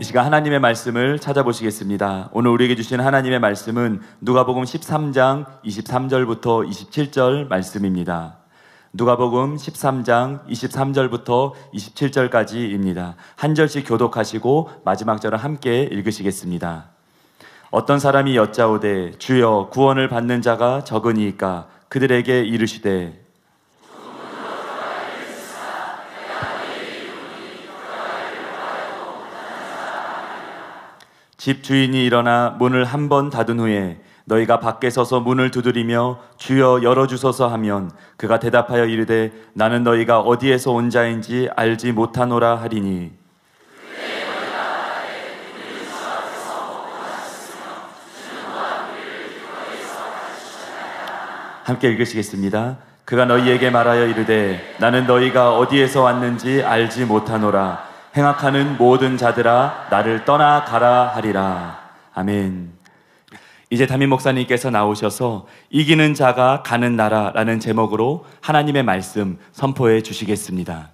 이 시간 하나님의 말씀을 찾아보시겠습니다. 오늘 우리에게 주신 하나님의 말씀은 누가복음 13장 23절부터 27절 말씀입니다. 누가복음 13장 23절부터 27절까지입니다. 한 절씩 교독하시고 마지막 절을 함께 읽으시겠습니다. 어떤 사람이 여짜오되 주여 구원을 받는 자가 적으니이까 그들에게 이르시되 집 주인이 일어나 문을 한 번 닫은 후에 너희가 밖에 서서 문을 두드리며 주여 열어주소서 하면 그가 대답하여 이르되 나는 너희가 어디에서 온 자인지 알지 못하노라 하리니 함께 읽으시겠습니다. 그가 너희에게 말하여 이르되 나는 너희가 어디에서 왔는지 알지 못하노라. 행악하는 모든 자들아 나를 떠나 가라 하리라. 아멘. 이제 담임 목사님께서 나오셔서 이기는 자가 가는 나라라는 제목으로 하나님의 말씀 선포해 주시겠습니다.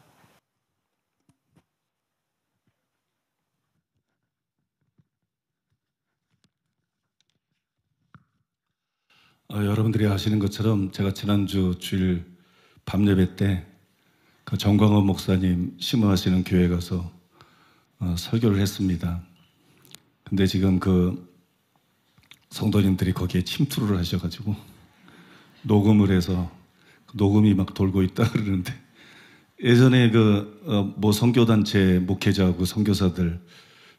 여러분들이 아시는 것처럼 제가 지난주 주일 밤예배 때 그 정광훈 목사님 심호하시는 교회 가서 설교를 했습니다. 근데 지금 그 성도님들이 거기에 침투를 하셔가지고 녹음을 해서 녹음이 막 돌고 있다 그러는데 예전에 뭐 선교단체 목회자하고 선교사들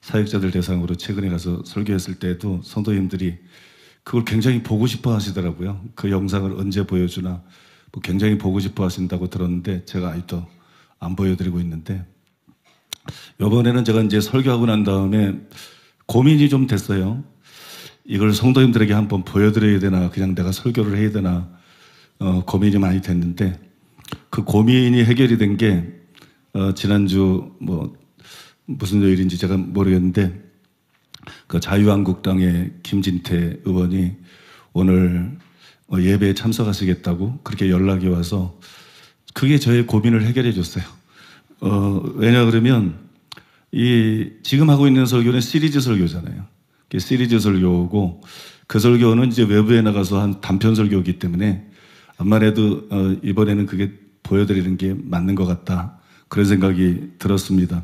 사역자들 대상으로 최근에 가서 설교했을 때도 성도님들이 그걸 굉장히 보고 싶어 하시더라고요. 그 영상을 언제 보여주나 뭐 굉장히 보고 싶어 하신다고 들었는데 제가 아직도 안 보여드리고 있는데 이번에는 제가 이제 설교하고 난 다음에 고민이 좀 됐어요. 이걸 성도님들에게 한번 보여드려야 되나 그냥 내가 설교를 해야 되나 고민이 많이 됐는데 그 고민이 해결이 된 게 지난주 뭐 무슨 요일인지 제가 모르겠는데 그 자유한국당의 김진태 의원이 오늘 예배에 참석하시겠다고 그렇게 연락이 와서 그게 저의 고민을 해결해 줬어요. 왜냐 그러면 지금 하고 있는 설교는 시리즈 설교잖아요. 시리즈 설교고 그 설교는 이제 외부에 나가서 한 단편 설교이기 때문에 암만 해도 이번에는 그게 보여드리는 게 맞는 것 같다. 그런 생각이 들었습니다.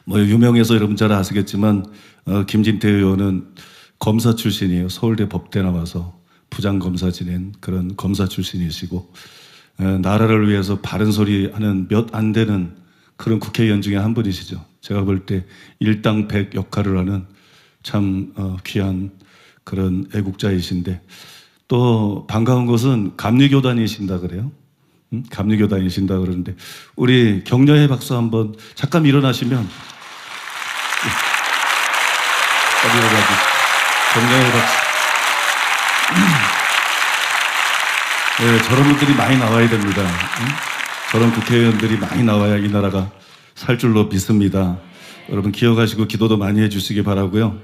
뭐 유명해서 여러분 잘 아시겠지만 김진태 의원은 검사 출신이에요. 서울대 법대 나와서 부장검사 지낸 그런 검사 출신이시고 나라를 위해서 바른 소리 하는 몇 안 되는 그런 국회의원 중에 한 분이시죠. 제가 볼 때 일당백 역할을 하는 참 귀한 그런 애국자이신데 또 반가운 것은 감리교단이신다 그래요. 감리교단이신다 그러는데 우리 격려의 박수 한번 잠깐 일어나시면 격려의 박수. 네, 저런 분들이 많이 나와야 됩니다. 저런 국회의원들이 많이 나와야 이 나라가 살 줄로 믿습니다. 여러분 기억하시고 기도도 많이 해주시기 바라고요.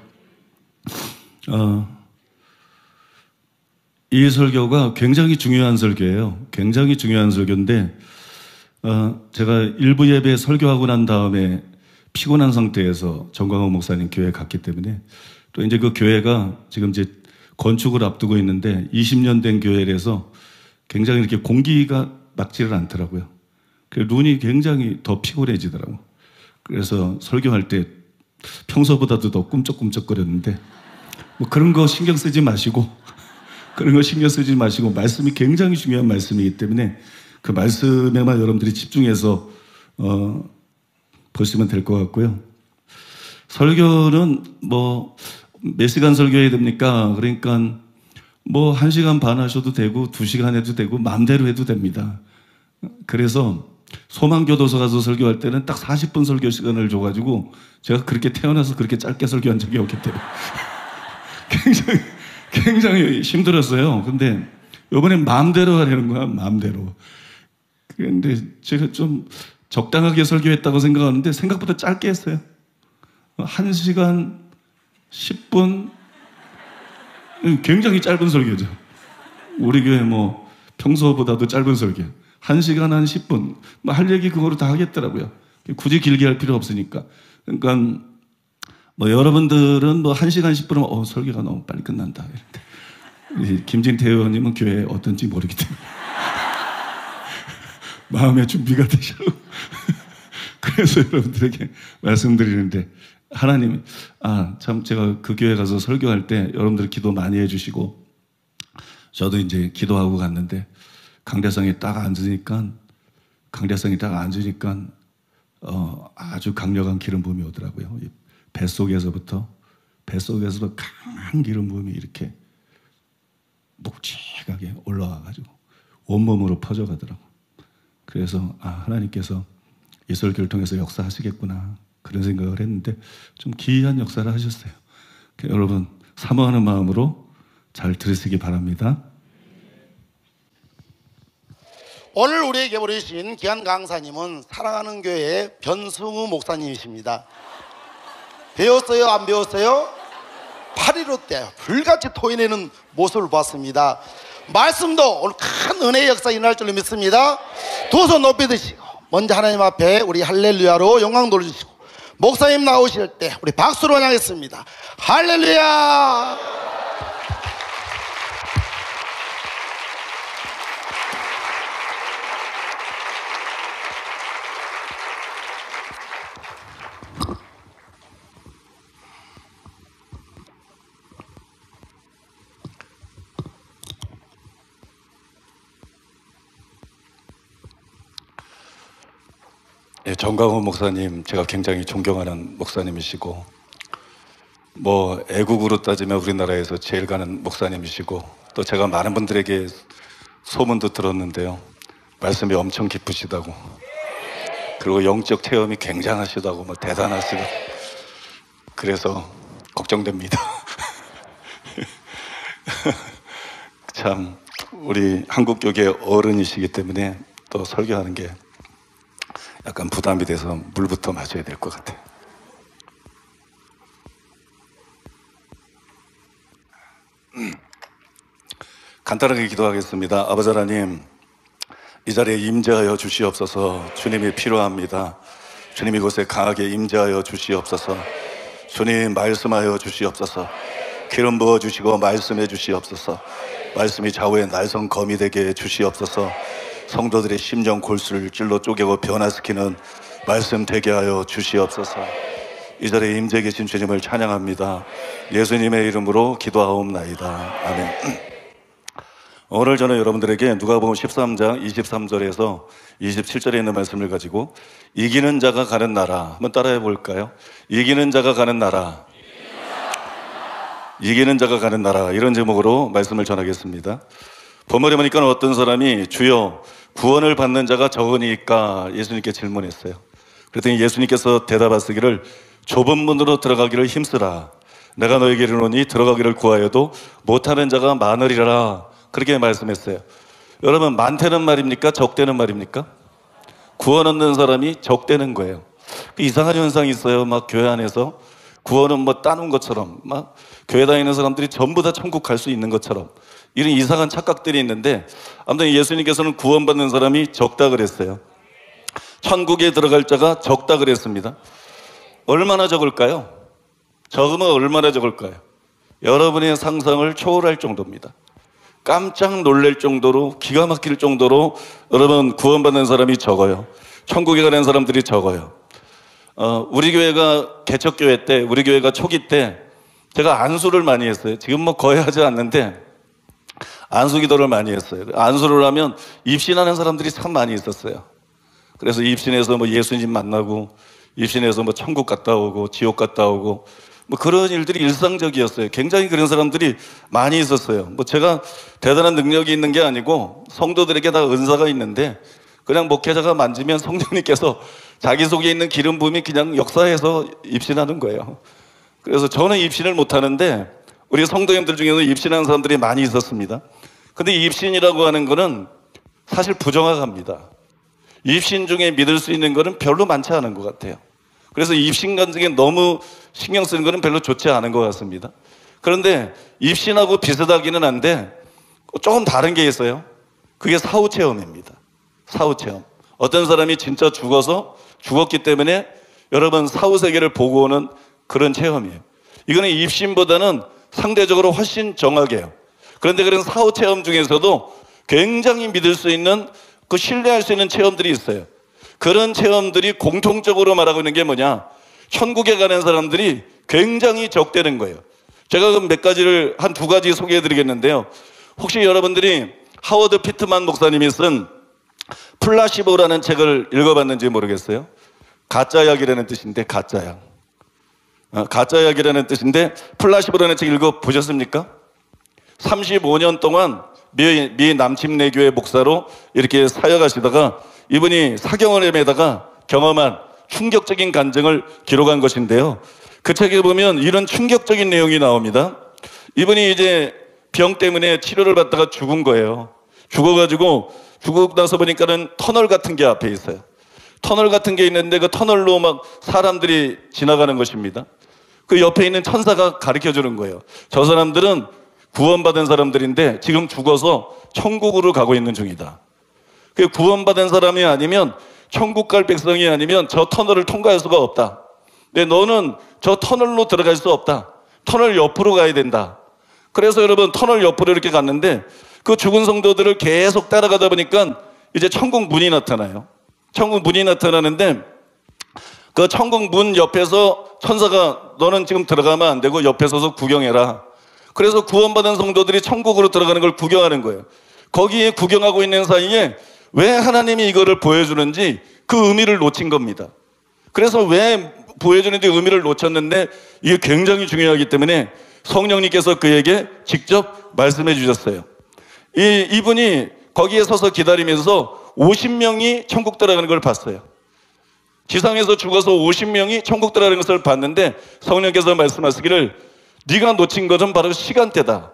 이 설교가 굉장히 중요한 설교예요. 굉장히 중요한 설교인데 제가 일부 예배 설교하고 난 다음에 피곤한 상태에서 정광훈 목사님 교회에 갔기 때문에 또 이제 그 교회가 지금 이제 건축을 앞두고 있는데 20년 된 교회라서 굉장히 이렇게 공기가 막지를 않더라고요. 그래서 눈이 굉장히 더 피곤해지더라고요. 그래서 설교할 때 평소보다도 더 꿈쩍꿈쩍거렸는데 뭐 그런 거 신경 쓰지 마시고 말씀이 굉장히 중요한 말씀이기 때문에 그 말씀에만 여러분들이 집중해서 보시면 될 것 같고요. 설교는 뭐 몇 시간 설교해야 됩니까? 그러니까 뭐 1시간 반 하셔도 되고 2시간 해도 되고 마음대로 해도 됩니다. 그래서 소망교도소 가서 설교할 때는 딱 40분 설교 시간을 줘가지고 제가 그렇게 태어나서 그렇게 짧게 설교한 적이 없기 때문에 굉장히 힘들었어요. 근데 이번엔 마음대로 하려는 거야, 마음대로. 그런데 제가 좀 적당하게 설교했다고 생각하는데 생각보다 짧게 했어요. 1시간 10분 굉장히 짧은 설교죠. 우리 교회 뭐 평소보다도 짧은 설교 1시간 한 10분 뭐 할 얘기 그거로 다 하겠더라고요. 굳이 길게 할 필요 없으니까. 그러니까 뭐 여러분들은 뭐 1시간 10분이면 설교가 너무 빨리 끝난다. 우리 김진태 의원님은 교회 어떤지 모르기 때문에 마음의 준비가 되셔. 그래서 여러분들에게 말씀드리는데, 하나님이 참 제가 그 교회 가서 설교할 때 여러분들 기도 많이 해주시고 저도 이제 기도하고 갔는데 강대상에 딱 앉으니까 아주 강력한 기름 부음이 오더라고요. 뱃속에서부터 강한 기름 부음이 이렇게 묵직하게 올라와가지고 온몸으로 퍼져가더라고. 그래서 하나님께서 이 설교를 통해서 역사하시겠구나, 그런 생각을 했는데 좀 기이한 역사를 하셨어요. 여러분 사모하는 마음으로 잘 들으시기 바랍니다. 오늘 우리에게 부르신 귀한 강사님은 사랑하는 교회의 변승우 목사님이십니다. 배웠어요? 안 배웠어요? 8.15 때 불같이 토해내는 모습을 봤습니다. 말씀도 오늘 큰 은혜의 역사 일어날 줄로 믿습니다. 두 손 높이 드시고 먼저 하나님 앞에 우리 할렐루야로 영광 돌려주시고, 목사님 나오실 때 우리 박수로 환영하겠습니다. 할렐루야. 정강훈 목사님, 제가 굉장히 존경하는 목사님이시고, 뭐 애국으로 따지면 우리나라에서 제일 가는 목사님이시고, 또 제가 많은 분들에게 소문도 들었는데요, 말씀이 엄청 깊으시다고, 그리고 영적 체험이 굉장하시다고, 뭐 대단하시다고, 그래서 걱정됩니다. 참 우리 한국교계 어른이시기 때문에 또 설교하는 게 약간 부담이 돼서 물부터 마셔야 될 것 같아요. 간단하게 기도하겠습니다. 아버지 하나님, 이 자리에 임재하여 주시옵소서. 주님이 필요합니다. 주님 이곳에 강하게 임재하여 주시옵소서. 주님 말씀하여 주시옵소서. 기름 부어 주시고 말씀해 주시옵소서. 말씀이 좌우의 날성검이 되게 주시옵소서. 성도들의 심정 골수를 찔러 쪼개고 변화시키는 말씀 되게 하여 주시옵소서. 이 자리에 임재 계신 주님을 찬양합니다. 예수님의 이름으로 기도하옵나이다. 아멘. 오늘 저는 여러분들에게 누가복음 13장 23절에서 27절에 있는 말씀을 가지고 이기는 자가 가는 나라, 한번 따라해 볼까요? 이기는 자가 가는 나라, 이기는 자가 가는 나라, 이런 제목으로 말씀을 전하겠습니다. 본문에 보니까 어떤 사람이 주여 구원을 받는 자가 적으니까 예수님께 질문했어요. 그랬더니 예수님께서 대답하시기를 좁은 문으로 들어가기를 힘쓰라. 내가 너에게 이르노니 들어가기를 구하여도 못하는 자가 많으리라. 그렇게 말씀했어요. 여러분, 많다는 말입니까? 적다는 말입니까? 구원 얻는 사람이 적다는 거예요. 이상한 현상이 있어요. 막 교회 안에서 구원은 뭐 따는 것처럼, 막 교회 다니는 사람들이 전부 다 천국 갈 수 있는 것처럼, 이런 이상한 착각들이 있는데, 아무튼 예수님께서는 구원받는 사람이 적다 그랬어요. 천국에 들어갈 자가 적다 그랬습니다. 얼마나 적을까요? 적으면 얼마나 적을까요? 여러분의 상상을 초월할 정도입니다. 깜짝 놀랄 정도로, 기가 막힐 정도로 여러분 구원받는 사람이 적어요. 천국에 가는 사람들이 적어요. 우리 교회가 개척교회 때, 우리 교회가 초기 때 제가 안수를 많이 했어요. 지금 뭐 거의 하지 않는데 안수 기도를 많이 했어요. 안수를 하면 입신하는 사람들이 참 많이 있었어요. 그래서 입신해서 뭐 예수님 만나고, 입신해서 뭐 천국 갔다 오고 지옥 갔다 오고, 뭐 그런 일들이 일상적이었어요. 굉장히 그런 사람들이 많이 있었어요. 뭐 제가 대단한 능력이 있는 게 아니고 성도들에게 다 은사가 있는데, 그냥 목회자가 만지면 성령님께서 자기 속에 있는 기름 부음이 그냥 역사해서 입신하는 거예요. 그래서 저는 입신을 못하는데 우리 성도님들 중에서 입신하는 사람들이 많이 있었습니다. 근데 입신이라고 하는 거는 사실 부정확합니다. 입신 중에 믿을 수 있는 거는 별로 많지 않은 것 같아요. 그래서 입신 간증에 너무 신경 쓰는 거는 별로 좋지 않은 것 같습니다. 그런데 입신하고 비슷하기는 한데 조금 다른 게 있어요. 그게 사후체험입니다. 사후체험. 어떤 사람이 진짜 죽었기 때문에 여러분 사후세계를 보고 오는 그런 체험이에요. 이거는 입신보다는 상대적으로 훨씬 정확해요. 그런데 그런 사후 체험 중에서도 굉장히 믿을 수 있는, 그 신뢰할 수 있는 체험들이 있어요. 그런 체험들이 공통적으로 말하고 있는 게 뭐냐? 천국에 가는 사람들이 굉장히 적대는 거예요. 제가 그 몇 가지를, 한 두 가지 소개해 드리겠는데요. 혹시 여러분들이 하워드 피트만 목사님이 쓴 플라시보라는 책을 읽어봤는지 모르겠어요. 가짜약이라는 뜻인데, 가짜약. 가짜약이라는 뜻인데, 플라시보라는 책 읽어보셨습니까? 35년 동안 미 남침내교회 목사로 이렇게 사역하시다가 이분이 사경험에다가 경험한 충격적인 간증을 기록한 것인데요. 그 책에 보면 이런 충격적인 내용이 나옵니다. 이분이 이제 병 때문에 치료를 받다가 죽은 거예요. 죽어가지고 죽고 나서 보니까는 터널 같은 게 앞에 있어요. 터널 같은 게 있는데 그 터널로 막 사람들이 지나가는 것입니다. 그 옆에 있는 천사가 가르쳐 주는 거예요. 저 사람들은 구원받은 사람들인데 지금 죽어서 천국으로 가고 있는 중이다. 그 구원받은 사람이 아니면, 천국 갈 백성이 아니면 저 터널을 통과할 수가 없다. 근데 너는 저 터널로 들어갈 수 없다. 터널 옆으로 가야 된다. 그래서 여러분, 터널 옆으로 이렇게 갔는데 그 죽은 성도들을 계속 따라가다 보니까 이제 천국 문이 나타나요. 천국 문이 나타나는데 그 천국 문 옆에서 천사가 너는 지금 들어가면 안 되고 옆에 서서 구경해라. 그래서 구원받은 성도들이 천국으로 들어가는 걸 구경하는 거예요. 거기에 구경하고 있는 사이에 왜 하나님이 이거를 보여주는지 그 의미를 놓친 겁니다. 그래서 왜 보여주는지 의미를 놓쳤는데 이게 굉장히 중요하기 때문에 성령님께서 그에게 직접 말씀해 주셨어요. 이분이 거기에 서서 기다리면서 50명이 천국 들어가는 걸 봤어요. 지상에서 죽어서 50명이 천국 들어가는 것을 봤는데 성령께서 말씀하시기를 네가 놓친 것은 바로 시간대다.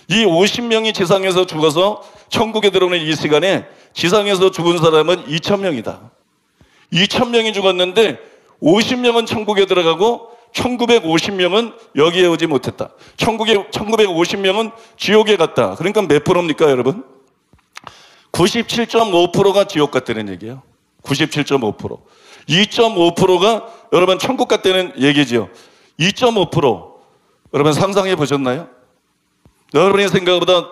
이 50명이 지상에서 죽어서 천국에 들어오는 이 시간에 지상에서 죽은 사람은 2,000명이다. 2,000명이 죽었는데 50명은 천국에 들어가고 1950명은 여기에 오지 못했다. 1950명은 지옥에 갔다. 그러니까 몇 프로입니까, 여러분? 97.5%가 지옥 갔다는 얘기예요. 97.5%. 2.5%가 여러분 천국 갔다는 얘기지요. 2.5%. 여러분 상상해 보셨나요? 여러분의 생각보다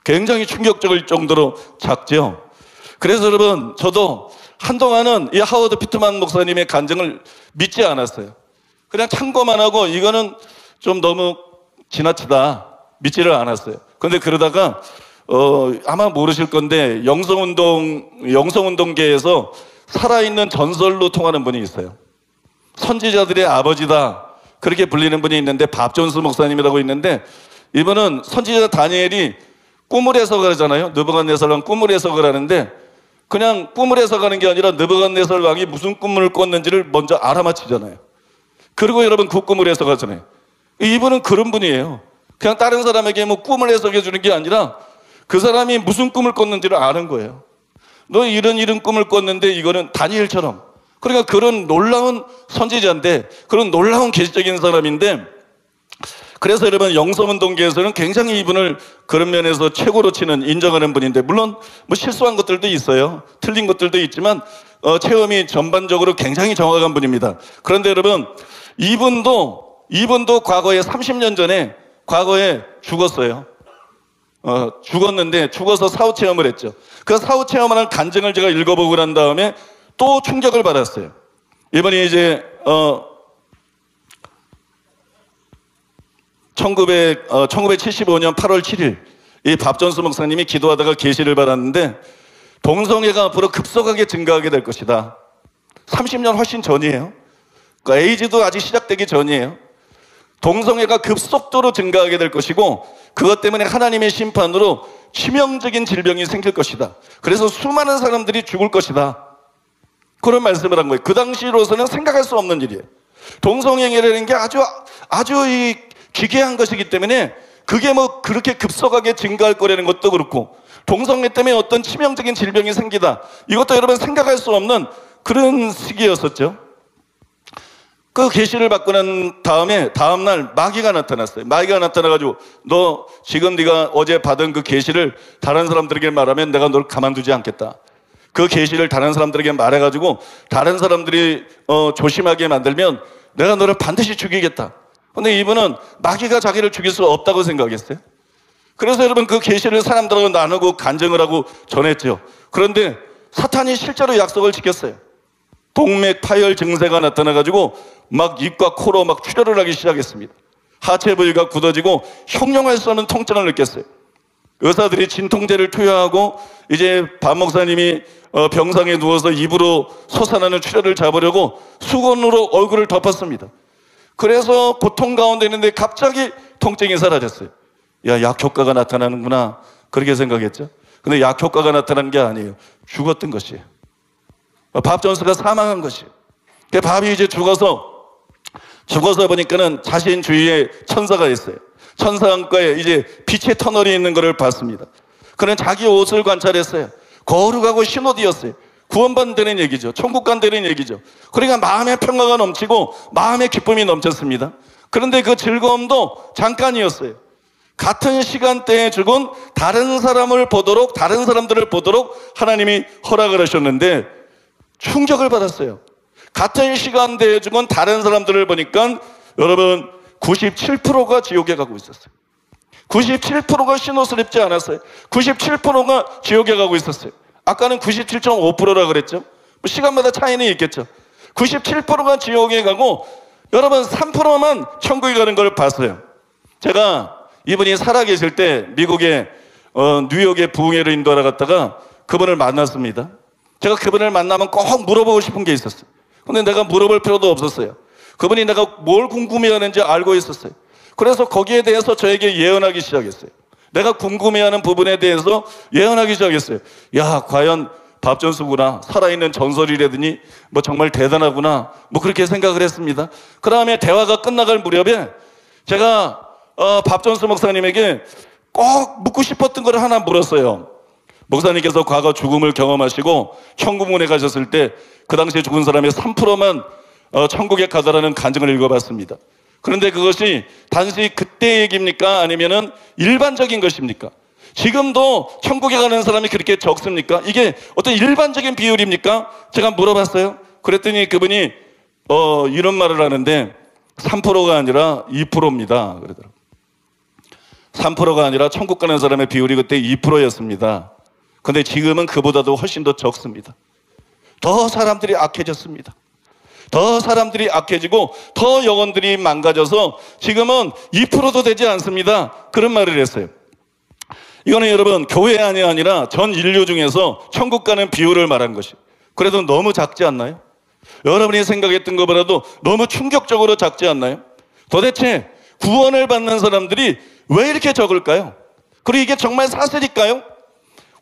굉장히 충격적일 정도로 작죠. 그래서 여러분, 저도 한동안은 이 하워드 피트만 목사님의 간증을 믿지 않았어요. 그냥 참고만 하고 이거는 좀 너무 지나치다, 믿지를 않았어요. 그런데 그러다가 아마 모르실 건데 영성운동계에서 살아있는 전설로 통하는 분이 있어요. 선지자들의 아버지다, 그렇게 불리는 분이 있는데 밥 존스 목사님이라고 있는데, 이분은 선지자 다니엘이 꿈을 해석하잖아요. 느부갓네살 꿈을 해석을 하는데 그냥 꿈을 해석하는 게 아니라 느부갓네살 왕이 무슨 꿈을 꿨는지를 먼저 알아맞히잖아요. 그리고 여러분 그 꿈을 해석하잖아요. 이분은 그런 분이에요. 그냥 다른 사람에게 뭐 꿈을 해석해 주는 게 아니라 그 사람이 무슨 꿈을 꿨는지를 아는 거예요. 너 이런 꿈을 꿨는데 이거는 다니엘처럼. 그러니까 그런 놀라운 선지자인데, 그런 놀라운 계시적인 사람인데, 그래서 여러분 영성운동계에서는 굉장히 이분을 그런 면에서 최고로 치는, 인정하는 분인데, 물론 뭐 실수한 것들도 있어요. 틀린 것들도 있지만 체험이 전반적으로 굉장히 정확한 분입니다. 그런데 여러분, 이분도 과거에 30년 전에 과거에 죽었어요. 죽었는데 죽어서 사후 체험을 했죠. 그 사후 체험하는 간증을 제가 읽어보고 난 다음에 또 충격을 받았어요. 이번에 이제 1975년 8월 7일 이 밥존스 목사님이 기도하다가 계시를 받았는데, 동성애가 앞으로 급속하게 증가하게 될 것이다. 30년 훨씬 전이에요. 그러니까 에이즈도 아직 시작되기 전이에요. 동성애가 급속도로 증가하게 될 것이고, 그것 때문에 하나님의 심판으로 치명적인 질병이 생길 것이다. 그래서 수많은 사람들이 죽을 것이다. 그런 말씀을 한 거예요. 그 당시로서는 생각할 수 없는 일이에요. 동성애라는 게 아주 이 기괴한 것이기 때문에 그게 뭐 그렇게 급속하게 증가할 거라는 것도 그렇고, 동성애 때문에 어떤 치명적인 질병이 생기다, 이것도 여러분 생각할 수 없는 그런 시기였었죠. 그 계시를 받고 난 다음에 다음날 마귀가 나타났어요. 마귀가 나타나가지고 너 지금 네가 어제 받은 그 계시를 다른 사람들에게 말하면 내가 널 가만두지 않겠다. 그 계시를 다른 사람들에게 말해가지고 다른 사람들이 조심하게 만들면 내가 너를 반드시 죽이겠다. 근데 이분은 마귀가 자기를 죽일 수 없다고 생각했어요. 그래서 여러분 그 계시를 사람들하고 나누고 간증을 하고 전했죠. 그런데 사탄이 실제로 약속을 지켰어요. 동맥 파열 증세가 나타나가지고 막 입과 코로 막 출혈을 하기 시작했습니다. 하체 부위가 굳어지고 형용할 수 없는 통증을 느꼈어요. 의사들이 진통제를 투여하고 이제 박 목사님이 병상에 누워서 입으로 솟아나는 출혈을 잡으려고 수건으로 얼굴을 덮었습니다. 그래서 고통 가운데 있는데 갑자기 통증이 사라졌어요. 야, 약 효과가 나타나는구나, 그렇게 생각했죠. 근데 약 효과가 나타난 게 아니에요. 죽었던 것이에요. 밥 존스가 사망한 것이에요. 밥이 이제 죽어서 보니까는 자신 주위에 천사가 있어요. 천사안과에 이제 빛의 터널이 있는 것을 봤습니다. 그는 자기 옷을 관찰했어요. 거룩하고 흰 옷이었어요. 구원받는 얘기죠. 천국 간다는 얘기죠. 그러니까 마음의 평화가 넘치고 마음의 기쁨이 넘쳤습니다. 그런데 그 즐거움도 잠깐이었어요. 같은 시간대에 죽은 다른 사람들을 보도록 하나님이 허락을 하셨는데 충격을 받았어요. 같은 시간대에 죽은 다른 사람들을 보니까 여러분 97%가 지옥에 가고 있었어요. 97%가 흰옷을 입지 않았어요. 97%가 지옥에 가고 있었어요. 아까는 97.5%라 그랬죠. 시간마다 차이는 있겠죠. 97%가 지옥에 가고 여러분 3%만 천국에 가는 걸 봤어요. 제가 이분이 살아계실 때 미국의 뉴욕에 부흥회를 인도하러 갔다가 그분을 만났습니다. 제가 그분을 만나면 꼭 물어보고 싶은 게 있었어요. 근데 내가 물어볼 필요도 없었어요. 그분이 내가 뭘 궁금해하는지 알고 있었어요. 그래서 거기에 대해서 저에게 예언하기 시작했어요. 내가 궁금해하는 부분에 대해서 예언하기 시작했어요. 야, 과연 밥 존스구나, 살아있는 전설이라더니 뭐 정말 대단하구나, 뭐 그렇게 생각을 했습니다. 그 다음에 대화가 끝나갈 무렵에 제가 밥 존스 목사님에게 꼭 묻고 싶었던 걸 하나 물었어요. 목사님께서 과거 죽음을 경험하시고 천국문에 가셨을 때 그 당시에 죽은 사람의 3%만 천국에 가더라는 간증을 읽어봤습니다. 그런데 그것이 단지 그때 얘기입니까? 아니면은 일반적인 것입니까? 지금도 천국에 가는 사람이 그렇게 적습니까? 이게 어떤 일반적인 비율입니까? 제가 물어봤어요. 그랬더니 그분이 이런 말을 하는데 3%가 아니라 2%입니다. 그러더라고요. 3%가 아니라 천국 가는 사람의 비율이 그때 2%였습니다. 근데 지금은 그보다도 훨씬 더 적습니다. 더 사람들이 악해졌습니다. 더 사람들이 악해지고 더 영혼들이 망가져서 지금은 2%도 되지 않습니다. 그런 말을 했어요. 이거는 여러분 교회 안이 아니라 전 인류 중에서 천국 가는 비율을 말한 것이. 그래도 너무 작지 않나요? 여러분이 생각했던 것보다도 너무 충격적으로 작지 않나요? 도대체 구원을 받는 사람들이 왜 이렇게 적을까요? 그리고 이게 정말 사실일까요?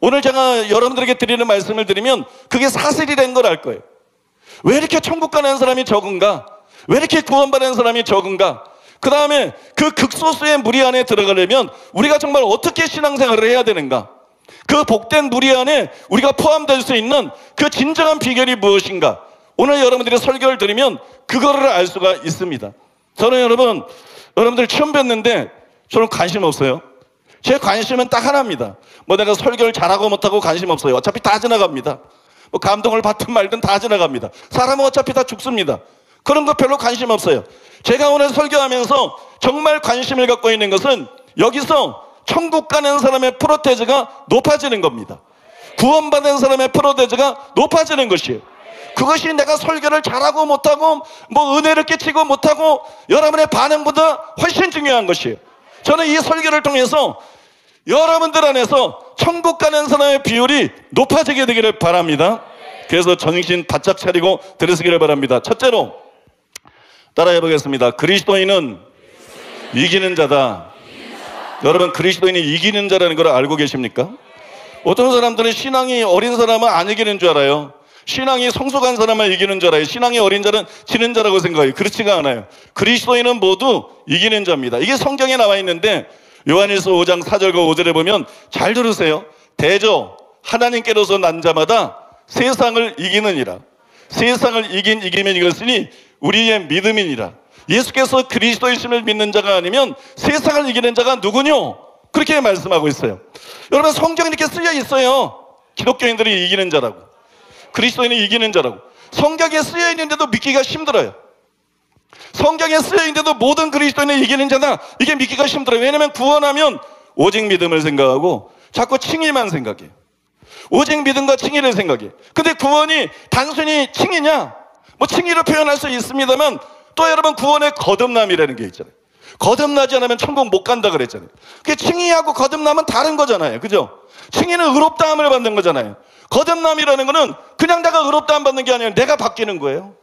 오늘 제가 여러분들에게 드리는 말씀을 드리면 그게 사실이라는 걸 알 거예요. 왜 이렇게 천국 가는 사람이 적은가? 왜 이렇게 구원받는 사람이 적은가? 그 다음에 그 극소수의 무리 안에 들어가려면 우리가 정말 어떻게 신앙생활을 해야 되는가? 그 복된 무리 안에 우리가 포함될 수 있는 그 진정한 비결이 무엇인가? 오늘 여러분들이 설교를 들으면 그거를 알 수가 있습니다. 저는 여러분들 처음 뵀는데 저는 관심 없어요. 제 관심은 딱 하나입니다. 뭐 내가 설교를 잘하고 못하고 관심 없어요. 어차피 다 지나갑니다. 뭐 감동을 받든 말든 다 지나갑니다. 사람은 어차피 다 죽습니다. 그런 거 별로 관심 없어요. 제가 오늘 설교하면서 정말 관심을 갖고 있는 것은 여기서 천국 가는 사람의 프로테이지가 높아지는 겁니다. 구원받은 사람의 프로테이지가 높아지는 것이에요. 그것이 내가 설교를 잘하고 못하고 뭐 은혜를 끼치고 못하고 여러분의 반응보다 훨씬 중요한 것이에요. 저는 이 설교를 통해서 여러분들 안에서 천국 가는 사람의 비율이 높아지게 되기를 바랍니다. 그래서 정신 바짝 차리고 들으시기를 바랍니다. 첫째로 따라해 보겠습니다. 그리스도인은 이기는 자다. 여러분 그리스도인이 이기는 자라는 걸 알고 계십니까? 어떤 사람들은 신앙이 어린 사람은 안 이기는 줄 알아요. 신앙이 성숙한 사람은 이기는 줄 알아요. 신앙이 어린 자는 지는 자라고 생각해요. 그렇지가 않아요. 그리스도인은 모두 이기는 자입니다. 이게 성경에 나와 있는데 요한일서 5장 4절과 5절에 보면 잘 들으세요. 대저 하나님께로서 난 자마다 세상을 이기느니라. 세상을 이기면 이것이니 우리의 믿음이니라. 예수께서 그리스도이심을 믿는 자가 아니면 세상을 이기는 자가 누구뇨? 그렇게 말씀하고 있어요. 여러분 성경에 이렇게 쓰여 있어요. 기독교인들이 이기는 자라고, 그리스도인이 이기는 자라고 성경에 쓰여 있는데도 믿기가 힘들어요. 성경에 쓰여 있는데도 모든 그리스도인을 이기는 자다. 이게 믿기가 힘들어요. 왜냐하면 구원하면 오직 믿음을 생각하고 자꾸 칭의만 생각해요. 오직 믿음과 칭의를 생각해. 근데 구원이 단순히 칭의냐? 뭐 칭의로 표현할 수 있습니다만 또 여러분 구원의 거듭남이라는 게 있잖아요. 거듭나지 않으면 천국 못 간다 그랬잖아요. 그게 칭의하고 거듭남은 다른 거잖아요. 그죠? 칭의는 의롭다함을 받는 거잖아요. 거듭남이라는 거는 그냥 내가 의롭다함 받는 게 아니라 내가 바뀌는 거예요.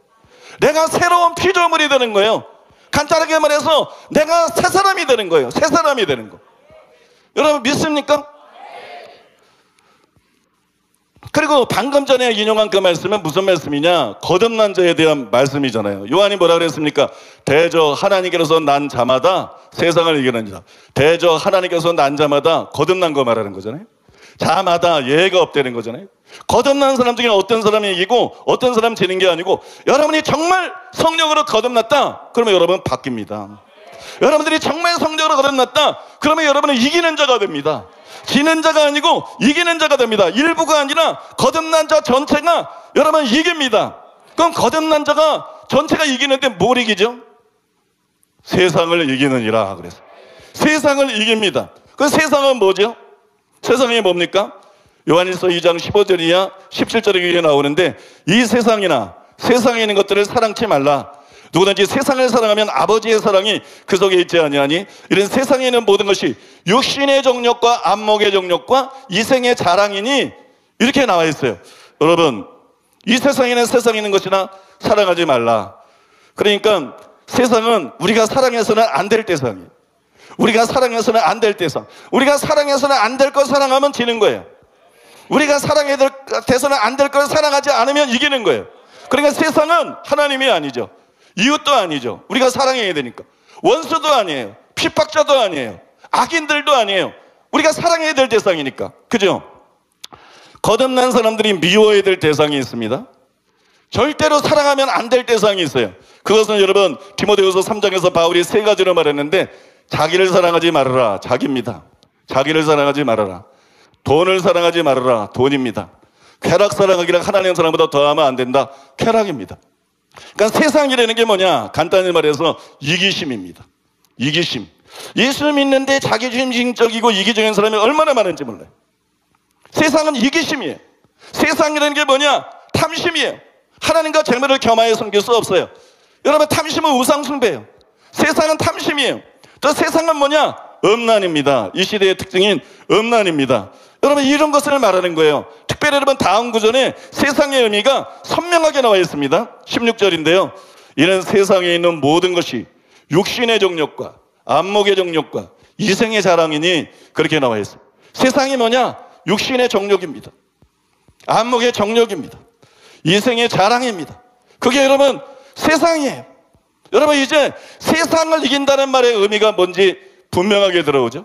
내가 새로운 피조물이 되는 거예요. 간단하게 말해서 내가 새 사람이 되는 거예요. 새 사람이 되는 거. 여러분 믿습니까? 그리고 방금 전에 인용한 그 말씀은 무슨 말씀이냐? 거듭난 자에 대한 말씀이잖아요. 요한이 뭐라 그랬습니까? 대저 하나님께서 난 자마다 세상을 이기는 자. 대저 하나님께서 난 자마다 거듭난 거 말하는 거잖아요. 자마다 예가 없다는 거잖아요. 거듭난 사람 중에 어떤 사람이 이기고 어떤 사람 지는 게 아니고 여러분이 정말 성령으로 거듭났다. 그러면 여러분 바뀝니다. 여러분들이 정말 성령으로 거듭났다. 그러면 여러분은 이기는 자가 됩니다. 지는 자가 아니고 이기는 자가 됩니다. 일부가 아니라 거듭난 자 전체가 여러분 이깁니다. 그럼 거듭난 자가 전체가 이기는데 뭘 이기죠? 세상을 이기느니라 그래서 세상을 이깁니다. 그 세상은 뭐죠? 세상이 뭡니까? 요한일서 2장 15절이야 17절에 나오는데 이 세상이나 세상에 있는 것들을 사랑치 말라. 누구든지 세상을 사랑하면 아버지의 사랑이 그 속에 있지 아니하니 이런 세상에 있는 모든 것이 육신의 정욕과 안목의 정욕과 이생의 자랑이니 이렇게 나와 있어요. 여러분 이 세상에는 세상에 있는 것이나 사랑하지 말라. 그러니까 세상은 우리가 사랑해서는 안 될 대상이에요. 우리가 사랑해서는 안 될 대상. 우리가 사랑해서는 안 될 걸 사랑하면 지는 거예요. 우리가 사랑해서는 안 될 걸 사랑하지 않으면 이기는 거예요. 그러니까 세상은 하나님이 아니죠. 이웃도 아니죠. 우리가 사랑해야 되니까. 원수도 아니에요. 핍박자도 아니에요. 악인들도 아니에요. 우리가 사랑해야 될 대상이니까. 그죠? 거듭난 사람들이 미워해야 될 대상이 있습니다. 절대로 사랑하면 안 될 대상이 있어요. 그것은 여러분 디모데후서 3장에서 바울이 세 가지로 말했는데 자기를 사랑하지 말아라. 자기입니다. 자기를 사랑하지 말아라. 돈을 사랑하지 말아라. 돈입니다. 쾌락 사랑하기랑 하나님 사랑보다 더하면 안 된다. 쾌락입니다. 그러니까 세상이라는 게 뭐냐? 간단히 말해서 이기심입니다. 이기심. 예수 믿는데 자기중심적이고 이기적인 사람이 얼마나 많은지 몰라요. 세상은 이기심이에요. 세상이라는 게 뭐냐? 탐심이에요. 하나님과 재물을 겸하여 섬길 수 없어요. 여러분 탐심은 우상숭배예요. 세상은 탐심이에요. 또 세상은 뭐냐? 음란입니다. 이 시대의 특징인 음란입니다. 여러분 이런 것을 말하는 거예요. 특별히 여러분 다음 구절에 세상의 의미가 선명하게 나와 있습니다. 16절인데요. 이는 세상에 있는 모든 것이 육신의 정욕과 안목의 정욕과 이생의 자랑이니 그렇게 나와 있어요. 세상이 뭐냐? 육신의 정욕입니다. 안목의 정욕입니다. 이생의 자랑입니다. 그게 여러분 세상이에요. 여러분 이제 세상을 이긴다는 말의 의미가 뭔지 분명하게 들어오죠.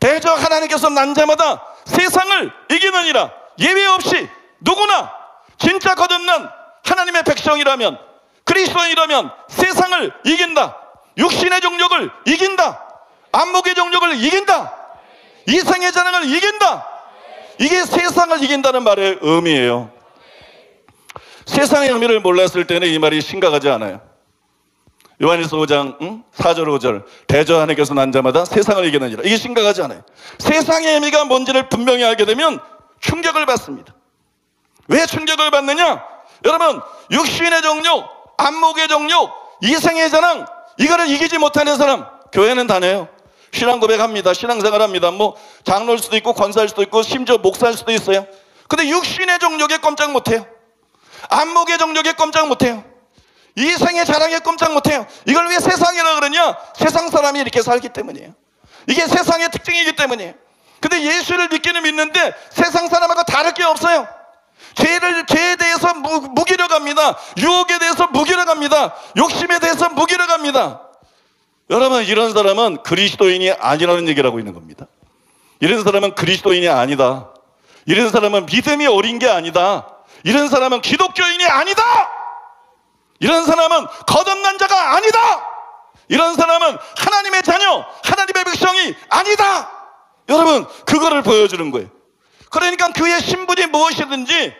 대저 하나님께서 난 자마다 세상을 이기느니라. 예외 없이 누구나 진짜 거듭난 하나님의 백성이라면 그리스도인이라면 세상을 이긴다. 육신의 정욕을 이긴다. 안목의 정욕을 이긴다. 이생의 자랑을 이긴다. 이게 세상을 이긴다는 말의 의미예요. 세상의 의미를 몰랐을 때는 이 말이 심각하지 않아요. 요한일서 5장 4절 5절 대저 하나님께서 난 자마다 세상을 이기느니라. 이게 심각하지 않아요. 세상의 의미가 뭔지를 분명히 알게 되면 충격을 받습니다. 왜 충격을 받느냐? 여러분 육신의 정욕, 안목의 정욕, 이생의 자랑 이거를 이기지 못하는 사람 교회는 다녀요. 신앙 고백합니다. 신앙생활합니다. 뭐 장로일 수도 있고 권사일 수도 있고 심지어 목사일 수도 있어요. 근데 육신의 정욕에 꼼짝 못해요. 안목의 정욕에 꼼짝 못해요. 이생의 자랑에 꼼짝 못해요. 이걸 왜 세상이라 그러냐? 세상 사람이 이렇게 살기 때문이에요. 이게 세상의 특징이기 때문이에요. 근데 예수를 믿기는 믿는데 세상 사람하고 다를 게 없어요. 죄에 대해서 무기력합니다. 유혹에 대해서 무기력합니다. 욕심에 대해서 무기력합니다. 여러분 이런 사람은 그리스도인이 아니라는 얘기를 하고 있는 겁니다. 이런 사람은 그리스도인이 아니다. 이런 사람은 믿음이 어린 게 아니다. 이런 사람은 기독교인이 아니다. 이런 사람은 거듭난 자가 아니다. 이런 사람은 하나님의 자녀, 하나님의 백성이 아니다. 여러분 그거를 보여주는 거예요. 그러니까 그의 신분이 무엇이든지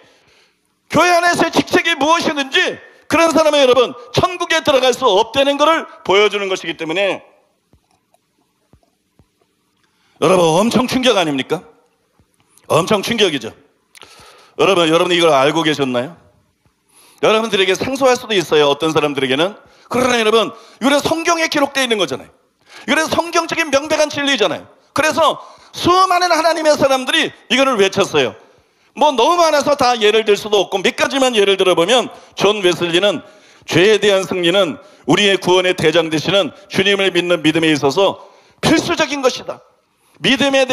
교회 안에서의 직책이 무엇이든지 그런 사람은 여러분 천국에 들어갈 수 없다는 것을 보여주는 것이기 때문에 여러분 엄청 충격 아닙니까? 엄청 충격이죠. 여러분 이걸 알고 계셨나요? 여러분들에게 생소할 수도 있어요. 어떤 사람들에게는. 그러나 여러분 이거는 성경에 기록되어 있는 거잖아요. 이거는 성경적인 명백한 진리잖아요. 그래서 수많은 하나님의 사람들이 이거를 외쳤어요. 뭐 너무 많아서 다 예를 들 수도 없고 몇 가지만 예를 들어보면 존 웨슬리는 죄에 대한 승리는 우리의 구원의 대장 되시는 주님을 믿는 믿음에 있어서 필수적인 것이다. 믿음에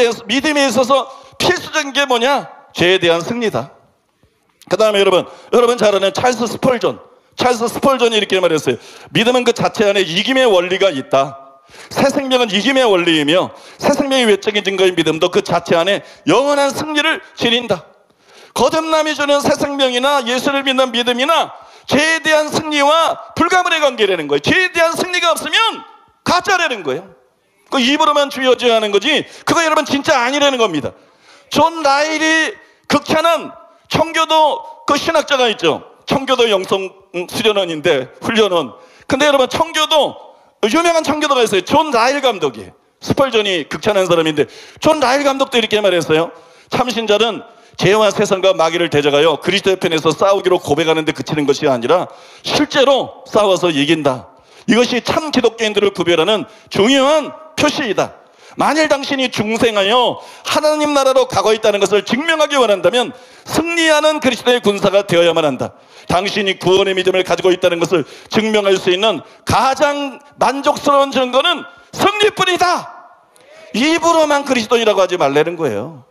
있어서 필수적인 게 뭐냐? 죄에 대한 승리다. 그 다음에 여러분 잘 아는 찰스 스펄전이 이렇게 말했어요. 믿음은 그 자체 안에 이김의 원리가 있다. 새 생명은 이김의 원리이며 새 생명의 외적인 증거인 믿음도 그 자체 안에 영원한 승리를 지닌다. 거듭남이 주는 새 생명이나 예수를 믿는 믿음이나 죄에 대한 승리와 불가분의 관계라는 거예요. 죄에 대한 승리가 없으면 가짜라는 거예요. 그 입으로만 주어져야 하는 거지 그거 여러분 진짜 아니라는 겁니다. 존 라일이 극찬한 청교도 그 신학자가 있죠. 청교도 영성 수련원인데 훈련원. 근데 여러분 청교도 유명한 청교도가 있어요. 존 라일 감독이에요. 스펄전이 극찬한 사람인데 존 라일 감독도 이렇게 말했어요. 참신자는 죄와 세상과 마귀를 대적하여 그리스도의 편에서 싸우기로 고백하는 데 그치는 것이 아니라 실제로 싸워서 이긴다. 이것이 참 기독교인들을 구별하는 중요한 표시이다. 만일 당신이 중생하여 하나님 나라로 가고 있다는 것을 증명하기 원한다면 승리하는 그리스도의 군사가 되어야만 한다. 당신이 구원의 믿음을 가지고 있다는 것을 증명할 수 있는 가장 만족스러운 증거는 승리뿐이다. 입으로만 그리스도인이라고 하지 말라는 거예요.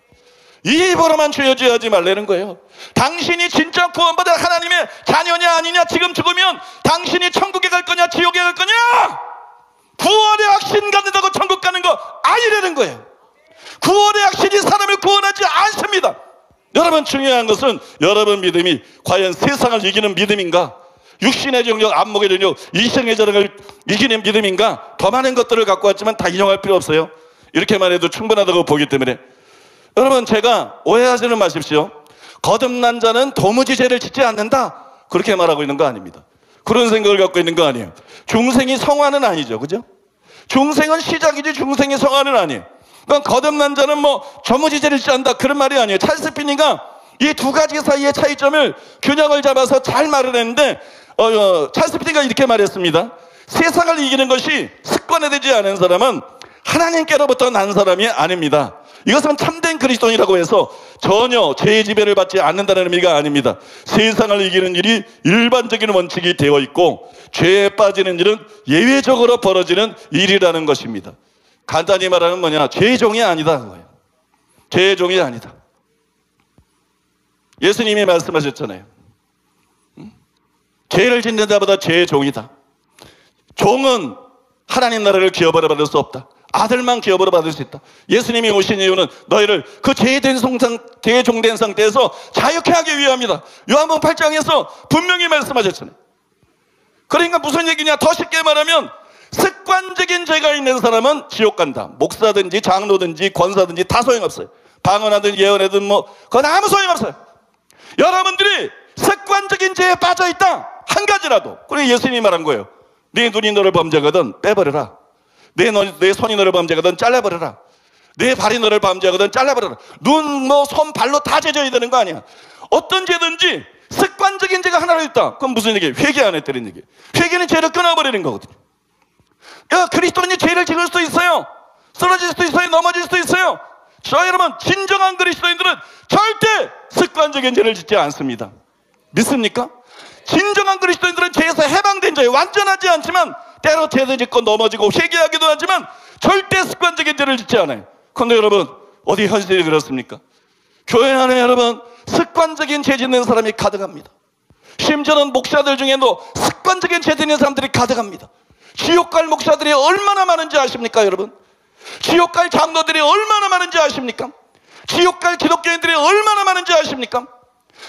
입으로만 주여져야 하지 말라는 거예요. 당신이 진짜 구원받은 하나님의 자녀냐 아니냐, 지금 죽으면 당신이 천국에 갈 거냐 지옥에 갈 거냐, 구원의 확신 갖는다고 천국 가는 거 아니라는 거예요. 구원의 확신이 사람을 구원하지 않습니다. 여러분 중요한 것은 여러분 믿음이 과연 세상을 이기는 믿음인가, 육신의 정력, 안목의 정력, 이생의 자랑을 이기는 믿음인가. 더 많은 것들을 갖고 왔지만 다 인용할 필요 없어요. 이렇게만 해도 충분하다고 보기 때문에 여러분 제가 오해하지는 마십시오. 거듭난 자는 도무지 죄를 짓지 않는다 그렇게 말하고 있는 거 아닙니다. 그런 생각을 갖고 있는 거 아니에요. 중생이 성화는 아니죠, 그죠? 중생은 시작이지 중생이 성화는 아니에요. 그러니까 거듭난 자는 뭐 도무지 죄를 짓지 않는다 그런 말이 아니에요. 찰스 피니가 이 두 가지 사이의 차이점을 균형을 잡아서 잘 말을 했는데 찰스 피니가 이렇게 말했습니다. 세상을 이기는 것이 습관화되지 않은 사람은 하나님께로부터 난 사람이 아닙니다. 이것은 참된 그리스도인이라고 해서 전혀 죄의 지배를 받지 않는다는 의미가 아닙니다. 세상을 이기는 일이 일반적인 원칙이 되어 있고 죄에 빠지는 일은 예외적으로 벌어지는 일이라는 것입니다. 간단히 말하면 뭐냐, 죄의 종이 아니다 그거예요. 죄의 종이 아니다. 예수님이 말씀하셨잖아요. 죄를 짓는 자보다 죄의 종이다. 종은 하나님 나라를 기업으로 받을 수 없다. 아들만 기업으로 받을 수 있다. 예수님이 오신 이유는 너희를 그 죄된 종된 상태에서 자유케 하기 위함이다. 요한복음 8장에서 분명히 말씀하셨잖아요. 그러니까 무슨 얘기냐, 더 쉽게 말하면 습관적인 죄가 있는 사람은 지옥 간다. 목사든지 장로든지 권사든지 다 소용없어요. 방언하든 예언하든 뭐 그건 아무 소용없어요. 여러분들이 습관적인 죄에 빠져있다 한 가지라도, 그래 예수님이 말한 거예요. 네 눈이 너를 범죄하거든 빼버려라. 내 손이 너를 범죄하거든 잘라버려라. 내 발이 너를 범죄하거든 잘라버려라. 눈, 손, 발로 다 죄져야 되는 거 아니야. 어떤 죄든지 습관적인 죄가 하나로 있다. 그럼 무슨 얘기예요? 회개 안 했다는 얘기예요. 회개는 죄를 끊어버리는 거거든요. 그리스도인이 죄를 지을 수도 있어요. 쓰러질 수도 있어요. 넘어질 수도 있어요. 저 여러분, 진정한 그리스도인들은 절대 습관적인 죄를 짓지 않습니다. 믿습니까? 진정한 그리스도인들은 죄에서 해방된 자예요. 완전하지 않지만 때로 죄를 짓고 넘어지고 회개하기도 하지만 절대 습관적인 죄를 짓지 않아요. 그런데 여러분, 어디 현실이 그렇습니까? 교회 안에 여러분 습관적인 죄 짓는 사람이 가득합니다. 심지어는 목사들 중에도 습관적인 죄 짓는 사람들이 가득합니다. 지옥 갈 목사들이 얼마나 많은지 아십니까 여러분? 지옥 갈 장로들이 얼마나 많은지 아십니까? 지옥 갈 기독교인들이 얼마나 많은지 아십니까?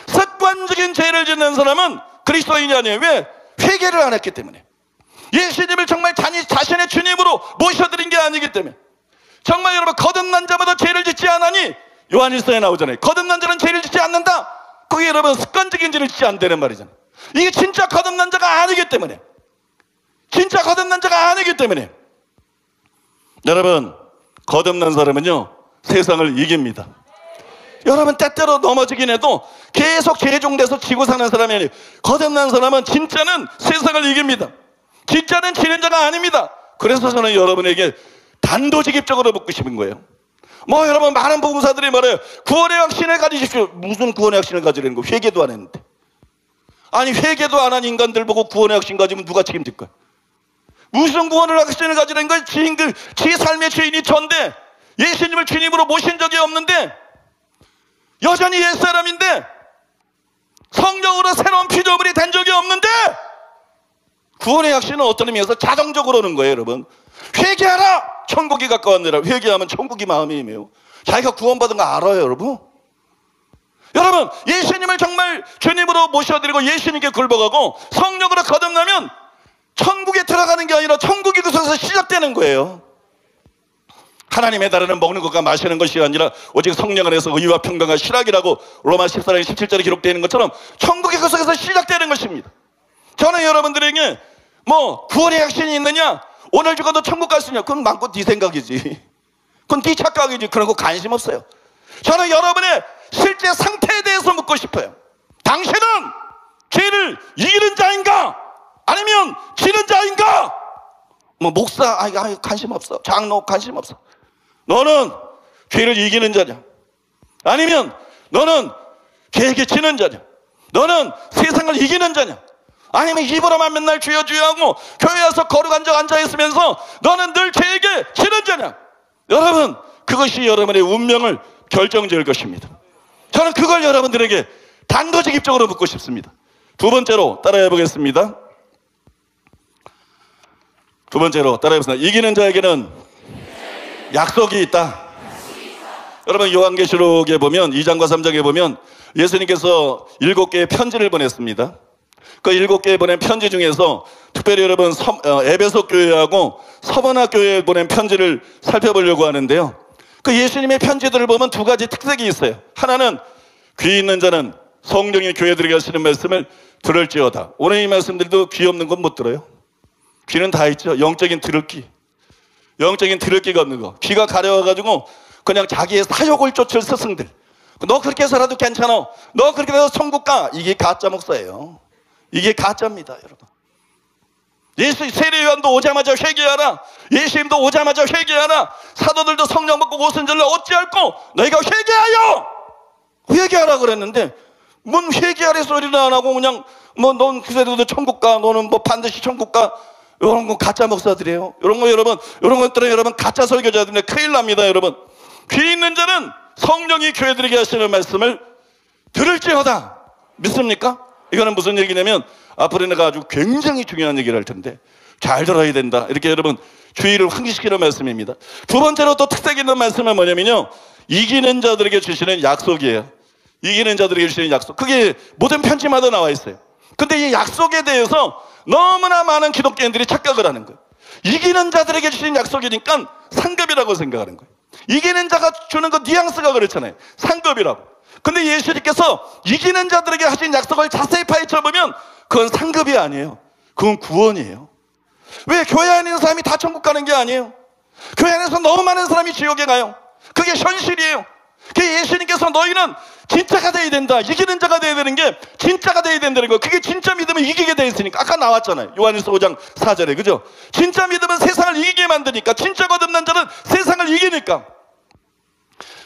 습관적인 죄를 짓는 사람은 그리스도인이 아니에요. 왜? 회개를 안 했기 때문에. 예수님을 정말 자신의 주님으로 모셔드린 게 아니기 때문에. 정말 여러분, 거듭난 자마다 죄를 짓지 않으니 요한일서에 나오잖아요. 거듭난 자는 죄를 짓지 않는다. 그게 여러분 습관적인 죄를 짓지 않다는 말이잖아요. 이게 진짜 거듭난 자가 아니기 때문에, 진짜 거듭난 자가 아니기 때문에. 여러분, 거듭난 사람은요 세상을 이깁니다. 여러분, 때때로 넘어지긴 해도 계속 재종돼서 지고 사는 사람이 아니에요. 거듭난 사람은 진짜는 세상을 이깁니다. 진짜는 지는 자가 아닙니다. 그래서 저는 여러분에게 단도직입적으로 묻고 싶은 거예요. 뭐 여러분, 많은 복음사들이 말해요. 구원의 확신을 가지십시오. 무슨 구원의 확신을 가지려는 거예요? 회개도 안 했는데. 아니, 회개도 안 한 인간들 보고 구원의 확신 가지면 누가 책임질 거야? 무슨 구원의 확신을 가지려는 거예요? 지 삶의 주인이 전데 예수님을 주님으로 모신 적이 없는데, 여전히 옛사람인데, 성령으로 새로운 피조물이 된 적이 없는데, 구원의 확신은 어떤 의미에서 자동적으로 오는 거예요. 여러분, 회개하라! 천국이 가까웠느라. 회개하면 천국이 마음이 임해요. 자기가 구원받은 거 알아요, 여러분? 여러분, 예수님을 정말 주님으로 모셔드리고 예수님께 굴복하고 성령으로 거듭나면 천국에 들어가는 게 아니라 천국이 그곳에서 시작되는 거예요. 하나님의 나라는 먹는 것과 마시는 것이 아니라 오직 성령 안에서 의와 평강과 실학이라고 로마 14장 17절에 기록되어 있는 것처럼 천국이 그곳에서 시작되는 것입니다. 저는 여러분들에게 뭐 구원의 확신이 있느냐, 오늘 죽어도 천국 갈 수 있냐, 그건 많고 네 생각이지, 그건 네 착각이지. 그런 거 관심 없어요. 저는 여러분의 실제 상태에 대해서 묻고 싶어요. 당신은 죄를 이기는 자인가 아니면 지는 자인가? 뭐 목사 관심 없어, 장로 관심 없어. 너는 죄를 이기는 자냐, 아니면 너는 죄에게 지는 자냐? 너는 세상을 이기는 자냐, 아니면 입으로만 맨날 주여 주여 하고 교회 와서 거룩한 적 앉아있으면서 너는 늘 죄에게 지는 자냐? 여러분, 그것이 여러분의 운명을 결정지을 것입니다. 저는 그걸 여러분들에게 단도직입적으로 묻고 싶습니다. 두 번째로 따라해 보겠습니다. 두 번째로 따라해 보겠습니다. 이기는 자에게는 약속이 있다. 여러분, 요한계시록에 보면 2장과 3장에 보면 예수님께서 7개의 편지를 보냈습니다. 그 7개에 보낸 편지 중에서 특별히 여러분 에베소 교회하고 서머나 교회에 보낸 편지를 살펴보려고 하는데요. 그 예수님의 편지들을 보면 두 가지 특색이 있어요. 하나는 귀 있는 자는 성령이 교회들에게 하시는 말씀을 들을지어다. 오늘 이 말씀들도 귀 없는 건 못 들어요. 귀는 다 있죠. 영적인 들을기, 영적인 들을기가 없는 거. 귀가 가려워가지고 그냥 자기의 사욕을 쫓을 스승들. 너 그렇게 해서라도 괜찮아, 너 그렇게 해서 천국 가. 이게 가짜 목사예요. 이게 가짜입니다, 여러분. 예수 세례요한도 오자마자 회개하라, 예수님도 오자마자 회개하라, 사도들도 성령 받고 오순절날 어찌할꼬 너희가 회개하라 그랬는데, 뭔 회개하래 소리를 안 하고 그냥 뭐 넌 그래도 천국 가, 너는 뭐 반드시 천국 가. 이런 거 가짜 목사들이에요. 이런 거 여러분, 이런 것들은 여러분 가짜 설교자들인데 큰일 납니다. 여러분, 귀 있는 자는 성령이 교회들에게 하시는 말씀을 들을지어다. 믿습니까? 이거는 무슨 얘기냐면 앞으로 내가 아주 굉장히 중요한 얘기를 할 텐데 잘 들어야 된다, 이렇게 여러분 주의를 환기시키는 말씀입니다. 두 번째로 또 특색 있는 말씀은 뭐냐면요, 이기는 자들에게 주시는 약속이에요. 이기는 자들에게 주시는 약속. 그게 모든 편지마다 나와 있어요. 근데 이 약속에 대해서 너무나 많은 기독교인들이 착각을 하는 거예요. 이기는 자들에게 주시는 약속이니까 상급이라고 생각하는 거예요. 이기는 자가 주는 거 뉘앙스가 그렇잖아요. 상급이라고. 근데 예수님께서 이기는 자들에게 하신 약속을 자세히 파헤쳐보면 그건 상급이 아니에요. 그건 구원이에요. 왜? 교회 안에 있는 사람이 다 천국 가는 게 아니에요. 교회 안에서 너무 많은 사람이 지옥에 가요. 그게 현실이에요. 그게 예수님께서 너희는 진짜가 돼야 된다, 이기는 자가 돼야 되는 게 진짜가 돼야 된다는 거. 그게 진짜 믿으면 이기게 돼 있으니까. 아까 나왔잖아요, 요한일서 5장 4절에, 그죠? 진짜 믿으면 세상을 이기게 만드니까, 진짜 거듭난 자는 세상을 이기니까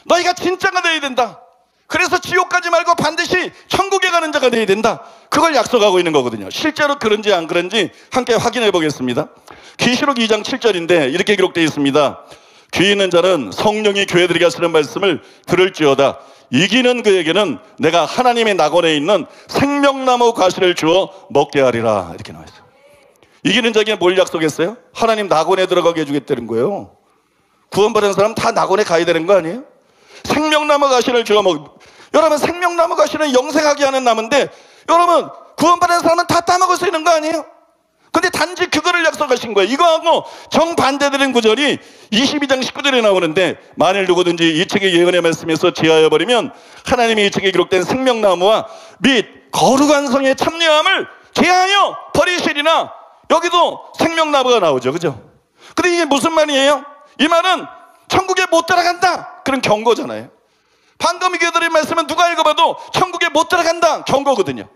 너희가 진짜가 돼야 된다. 그래서 지옥 가지 말고 반드시 천국에 가는 자가 돼야 된다. 그걸 약속하고 있는 거거든요. 실제로 그런지 안 그런지 함께 확인해 보겠습니다. 계시록 2장 7절인데 이렇게 기록되어 있습니다. 귀 있는 자는 성령이 교회들에게 하시는 말씀을 들을지어다. 이기는 그에게는 내가 하나님의 낙원에 있는 생명나무 과실을 주어 먹게 하리라. 이렇게 나와 있어요. 이기는 자에게 뭘 약속했어요? 하나님 낙원에 들어가게 해주겠다는 거예요. 구원받은 사람 다 낙원에 가야 되는 거 아니에요? 생명나무 과실을 주어 여러분, 생명나무 과실은 영생하게 하는 나무인데 여러분, 구원받은 사람은 다 따먹을 수 있는 거 아니에요? 근데 단지 그거를 약속하신 거예요. 이거하고 정반대되는 구절이 22장 19절에 나오는데, 만일 누구든지 이 책의 예언의 말씀에서 제하여 버리면 하나님이 이 책에 기록된 생명나무와 및 거룩한 성의 참여함을 제하여 버리시리나 여기도 생명나무가 나오죠. 그죠? 근데 이게 무슨 말이에요? 이 말은 천국에 못 들어간다 그런 경고잖아요. 방금 이게 드린 말씀은 누가 읽어봐도 천국에 못 들어간다 경고거든요.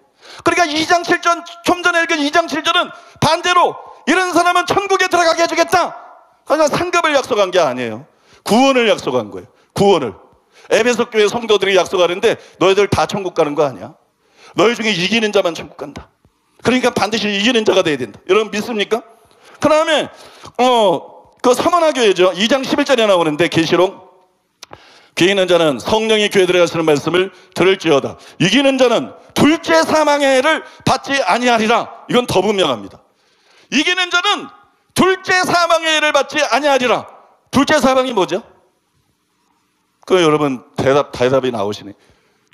그러니까 2장 7절, 좀 전에 읽은 2장 7절은 반대로 이런 사람은 천국에 들어가게 해주겠다. 그러니까 상급을 약속한 게 아니에요. 구원을 약속한 거예요. 구원을. 에베소 교회 성도들이 약속하는데 너희들 다 천국 가는 거 아니야? 너희 중에 이기는 자만 천국 간다. 그러니까 반드시 이기는 자가 돼야 된다. 여러분 믿습니까? 그 다음에 그 서머나 교회죠. 2장 11절에 나오는데 계시록 귀 있는 자는 성령이 교회 들어가시는 말씀을 들을지어다. 이기는 자는 둘째 사망의 해를 받지 아니하리라. 이건 더 분명합니다. 이기는 자는 둘째 사망의 해를 받지 아니하리라. 둘째 사망이 뭐죠? 그 여러분 대답이 나오시네.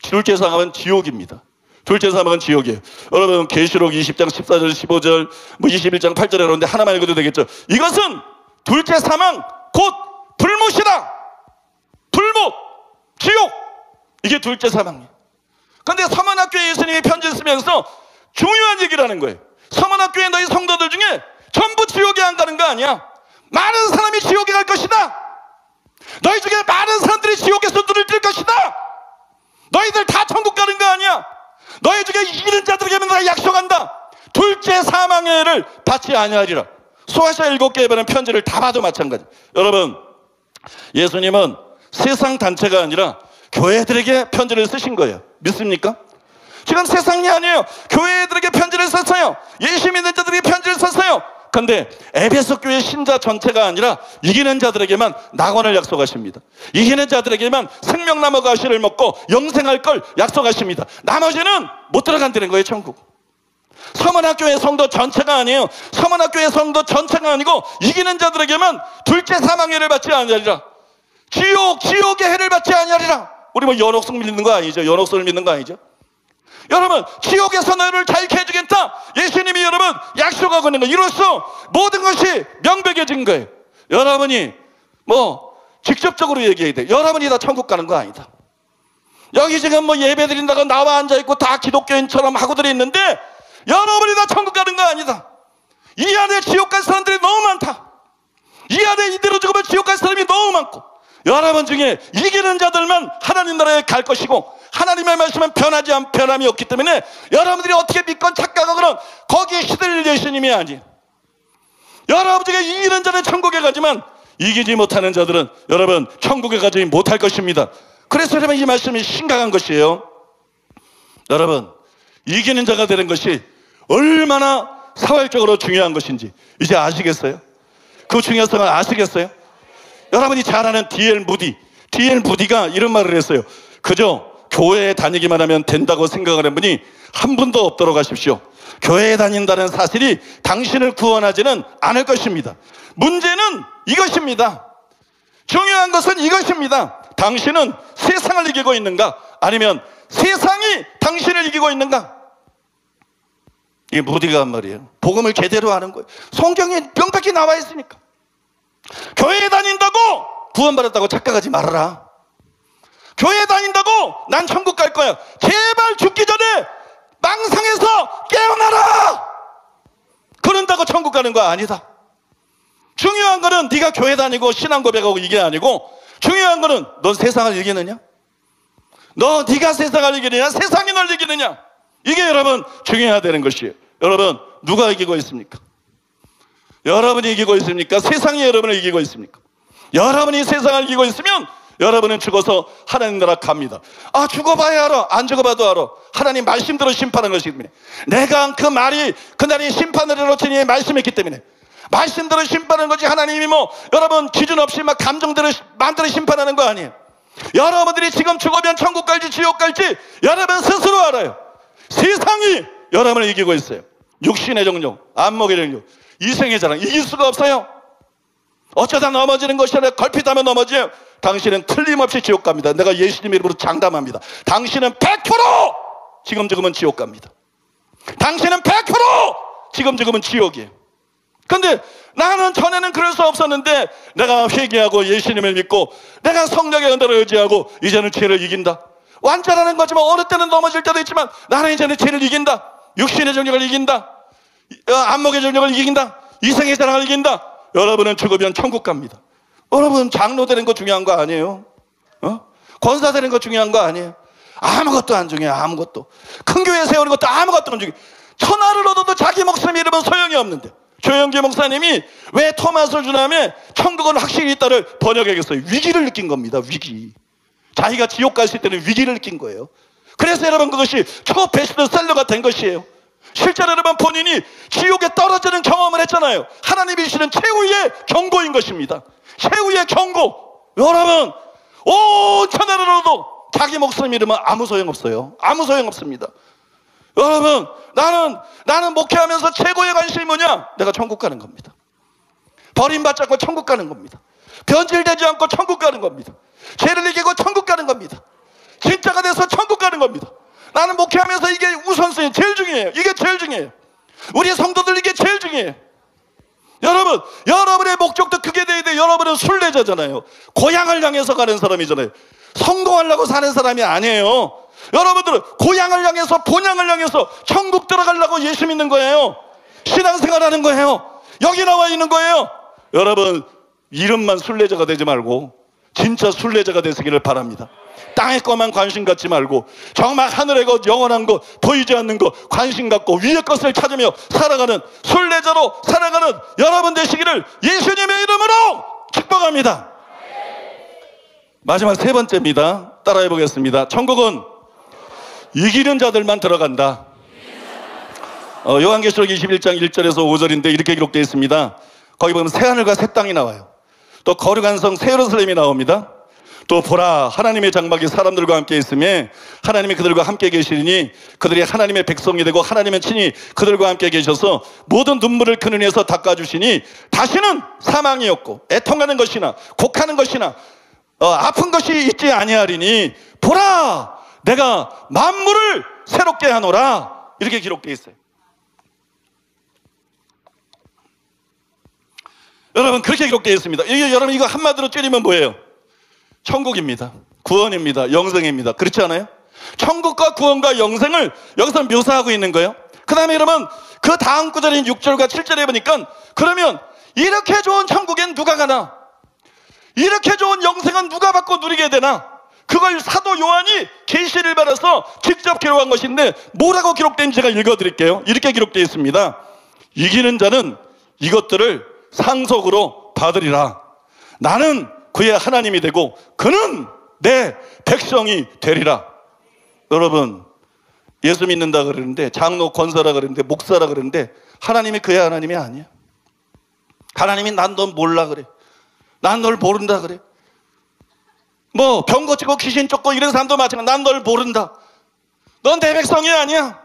둘째 사망은 지옥입니다. 둘째 사망은 지옥이에요. 여러분 계시록 20장 14절 15절 21장 8절에 나오는데 하나만 읽어도 되겠죠. 이것은 둘째 사망 곧 불못이다. 불못, 지옥. 이게 둘째 사망이에요. 그런데 서머나교회 예수님이 편지 쓰면서 중요한 얘기를 하는 거예요. 서머나교회 너희 성도들 중에 전부 지옥에 안 가는 거 아니야. 많은 사람이 지옥에 갈 것이다. 너희 중에 많은 사람들이 지옥에서 눈을 뜰 것이다. 너희들 다 천국 가는 거 아니야. 너희 중에 이기는 자들에게는 내가 약속한다. 둘째 사망의 해를 받지 아니하리라. 소아시아 7개에 받은 편지를 다 봐도 마찬가지. 여러분 예수님은 세상 단체가 아니라 교회들에게 편지를 쓰신 거예요. 믿습니까? 지금 세상이 아니에요. 교회들에게 편지를 썼어요. 예수 믿는 자들에게 편지를 썼어요. 그런데 에베소 교회 신자 전체가 아니라 이기는 자들에게만 낙원을 약속하십니다. 이기는 자들에게만 생명나무 가시를 먹고 영생할 걸 약속하십니다. 나머지는 못 들어간다는 거예요. 천국. 서머나교회 성도 전체가 아니에요. 서머나교회 성도 전체가 아니고 이기는 자들에게만 둘째 사망의 해를 받지 아니하리라. 지옥의 해를 받지 아니하리라. 우리 뭐 연옥성 믿는 거 아니죠? 연옥성을 믿는 거 아니죠? 여러분 지옥에서 너희를 자유케 해주겠다. 예수님이 여러분 약속하고 있는 거. 이로써 모든 것이 명백해진 거예요. 여러분이 뭐 직접적으로 얘기해야 돼. 여러분이 다 천국 가는 거 아니다. 여기 지금 뭐 예배 드린다고 나와 앉아있고 다 기독교인처럼 하고들이 있는데 여러분이 다 천국 가는 거 아니다. 이 안에 지옥 갈 사람들이 너무 많다. 이 안에 이대로 죽으면 지옥 갈 사람이 너무 많고 여러분 중에 이기는 자들만 하나님 나라에 갈 것이고 하나님의 말씀은 변함이 없기 때문에 여러분들이 어떻게 믿건 착각하거나 거기에 시들릴 예수님이 아니에요. 여러분 중에 이기는 자는 천국에 가지만 이기지 못하는 자들은 여러분 천국에 가지 못할 것입니다. 그래서 여러분 이 말씀이 심각한 것이에요. 여러분 이기는 자가 되는 것이 얼마나 사회적으로 중요한 것인지 이제 아시겠어요? 그 중요성을 아시겠어요? 여러분이 잘 아는 D.L. 무디가 이런 말을 했어요. 그저 교회에 다니기만 하면 된다고 생각하는 분이 한 분도 없도록 하십시오. 교회에 다닌다는 사실이 당신을 구원하지는 않을 것입니다. 문제는 이것입니다. 중요한 것은 이것입니다. 당신은 세상을 이기고 있는가? 아니면 세상이 당신을 이기고 있는가? 이게 무디가 한 말이에요. 복음을 제대로 하는 거예요. 성경에 명백히 나와 있으니까. 교회에 다닌다고 구원받았다고 착각하지 말아라. 교회 다닌다고 난 천국 갈 거야. 제발 죽기 전에 망상에서 깨어나라. 그런다고 천국 가는 거 아니다. 중요한 거는 네가 교회 다니고 신앙 고백하고 이게 아니고 중요한 거는 넌 세상을 이기느냐? 네가 세상을 이기느냐? 세상이 널 이기느냐? 이게 여러분 중요해야 되는 것이에요. 여러분 누가 이기고 있습니까? 여러분이 이기고 있습니까? 세상이 여러분을 이기고 있습니까? 여러분이 세상을 이기고 있으면 여러분은 죽어서 하나님 나라 갑니다. 아 죽어봐야 알아. 안 죽어봐도 알아. 하나님 말씀대로 심판하는 것이기 때문에 내가 그 말이 그날이 심판을 이루어지니 말씀했기 때문에 말씀대로 심판하는 거지 하나님이 뭐 여러분 기준 없이 막 감정대로 마음대로 심판하는 거 아니에요. 여러분들이 지금 죽으면 천국 갈지 지옥 갈지 여러분 스스로 알아요. 세상이 여러분을 이기고 있어요. 육신의 정욕, 안목의 정욕, 이생의 자랑 이길 수가 없어요. 어쩌다 넘어지는 것이 아니라 걸핏하면 넘어져요. 당신은 틀림없이 지옥 갑니다. 내가 예수님 이름으로 장담합니다. 당신은 100% 지금 죽으면 지옥 갑니다. 당신은 100% 지금 죽으면 지옥이에요. 근데 나는 전에는 그럴 수 없었는데 내가 회개하고 예수님을 믿고 내가 성령의 은혜를 의지하고 이제는 죄를 이긴다. 완전하는 거지만 어느 때는 넘어질 때도 있지만 나는 이제는 죄를 이긴다. 육신의 정력을 이긴다. 안목의 정력을 이긴다. 이생의 자랑을 이긴다. 여러분은 죽으면 천국 갑니다. 여러분 장로 되는 거 중요한 거 아니에요? 권사 되는 거 중요한 거 아니에요? 아무것도 안 중요해요. 아무것도. 큰 교회 세우는 것도 아무것도 안 중요해요. 천하를 얻어도 자기 목숨 잃으면 소용이 없는데, 조영기 목사님이 왜 토마스 주남의 천국은 확실히 있다를 번역하겠어요? 위기를 느낀 겁니다. 위기. 자기가 지옥 갔을 때는 위기를 느낀 거예요. 그래서 여러분 그것이 초베스트셀러가 된 것이에요. 실제로 여러분 본인이 지옥에 떨어지는 경험을 했잖아요. 하나님이 주시는 최후의 경고인 것입니다. 최후의 경고. 여러분 온 천하를 얻어도 자기 목숨 잃으면 아무 소용없어요. 아무 소용없습니다. 여러분 나는 목회하면서 최고의 관심이 뭐냐? 내가 천국 가는 겁니다. 버림받지 않고 천국 가는 겁니다. 변질되지 않고 천국 가는 겁니다. 죄를 이기고 천국 가는 겁니다. 진짜가 돼서 천국 가는 겁니다. 나는 목회하면서 이게 우선순위 제일 중요해요. 이게 제일 중요해요. 우리 성도들 이게 제일 중요해요. 여러분 여러분의 목적도 크게 돼야 돼요. 여러분은 순례자잖아요. 고향을 향해서 가는 사람이잖아요. 성공하려고 사는 사람이 아니에요. 여러분들은 고향을 향해서 본향을 향해서 천국 들어가려고 예수 믿는 거예요. 신앙생활 하는 거예요. 여기 나와 있는 거예요. 여러분 이름만 순례자가 되지 말고 진짜 순례자가 되시기를 바랍니다. 땅의 것만 관심 갖지 말고 정말 하늘의 것, 영원한 것, 보이지 않는 것 관심 갖고 위의 것을 찾으며 살아가는 순례자로 살아가는 여러분 되시기를 예수님의 이름으로 축복합니다. 마지막 세 번째입니다. 따라해 보겠습니다. 천국은 이기는 자들만 들어간다. 요한계시록 21장 1절에서 5절인데 이렇게 기록되어 있습니다. 거기 보면 새하늘과 새 땅이 나와요. 또 거룩한 성 새 예루살렘이 나옵니다. 또 보라 하나님의 장막이 사람들과 함께 있으며 하나님이 그들과 함께 계시리니 그들이 하나님의 백성이 되고 하나님은 친히 그들과 함께 계셔서 모든 눈물을 그 눈에서 닦아주시니 다시는 사망이 없고 애통하는 것이나 곡하는 것이나 아픈 것이 있지 아니하리니 보라 내가 만물을 새롭게 하노라. 이렇게 기록되어 있어요. 여러분 그렇게 기록되어 있습니다. 이게 여러분 이거 한마디로 줄이면 뭐예요? 천국입니다. 구원입니다. 영생입니다. 그렇지 않아요? 천국과 구원과 영생을 여기서 묘사하고 있는 거예요. 그 다음에 여러분 그 다음 구절인 6절과 7절에 보니까 그러면 이렇게 좋은 천국엔 누가 가나? 이렇게 좋은 영생은 누가 받고 누리게 되나? 그걸 사도 요한이 계시를 받아서 직접 기록한 것인데 뭐라고 기록된지 제가 읽어드릴게요. 이렇게 기록되어 있습니다. 이기는 자는 이것들을 상속으로 받으리라. 나는 그의 하나님이 되고 그는 내 백성이 되리라. 여러분 예수 믿는다 그러는데 장로 권사라 그러는데 목사라 그러는데 하나님이 그의 하나님이 아니야. 하나님이 난 너 몰라 그래. 난 널 모른다 그래. 뭐 병 고치고 귀신 쫓고 이런 사람도 마찬가지야. 난 널 모른다. 넌 내 백성이 아니야.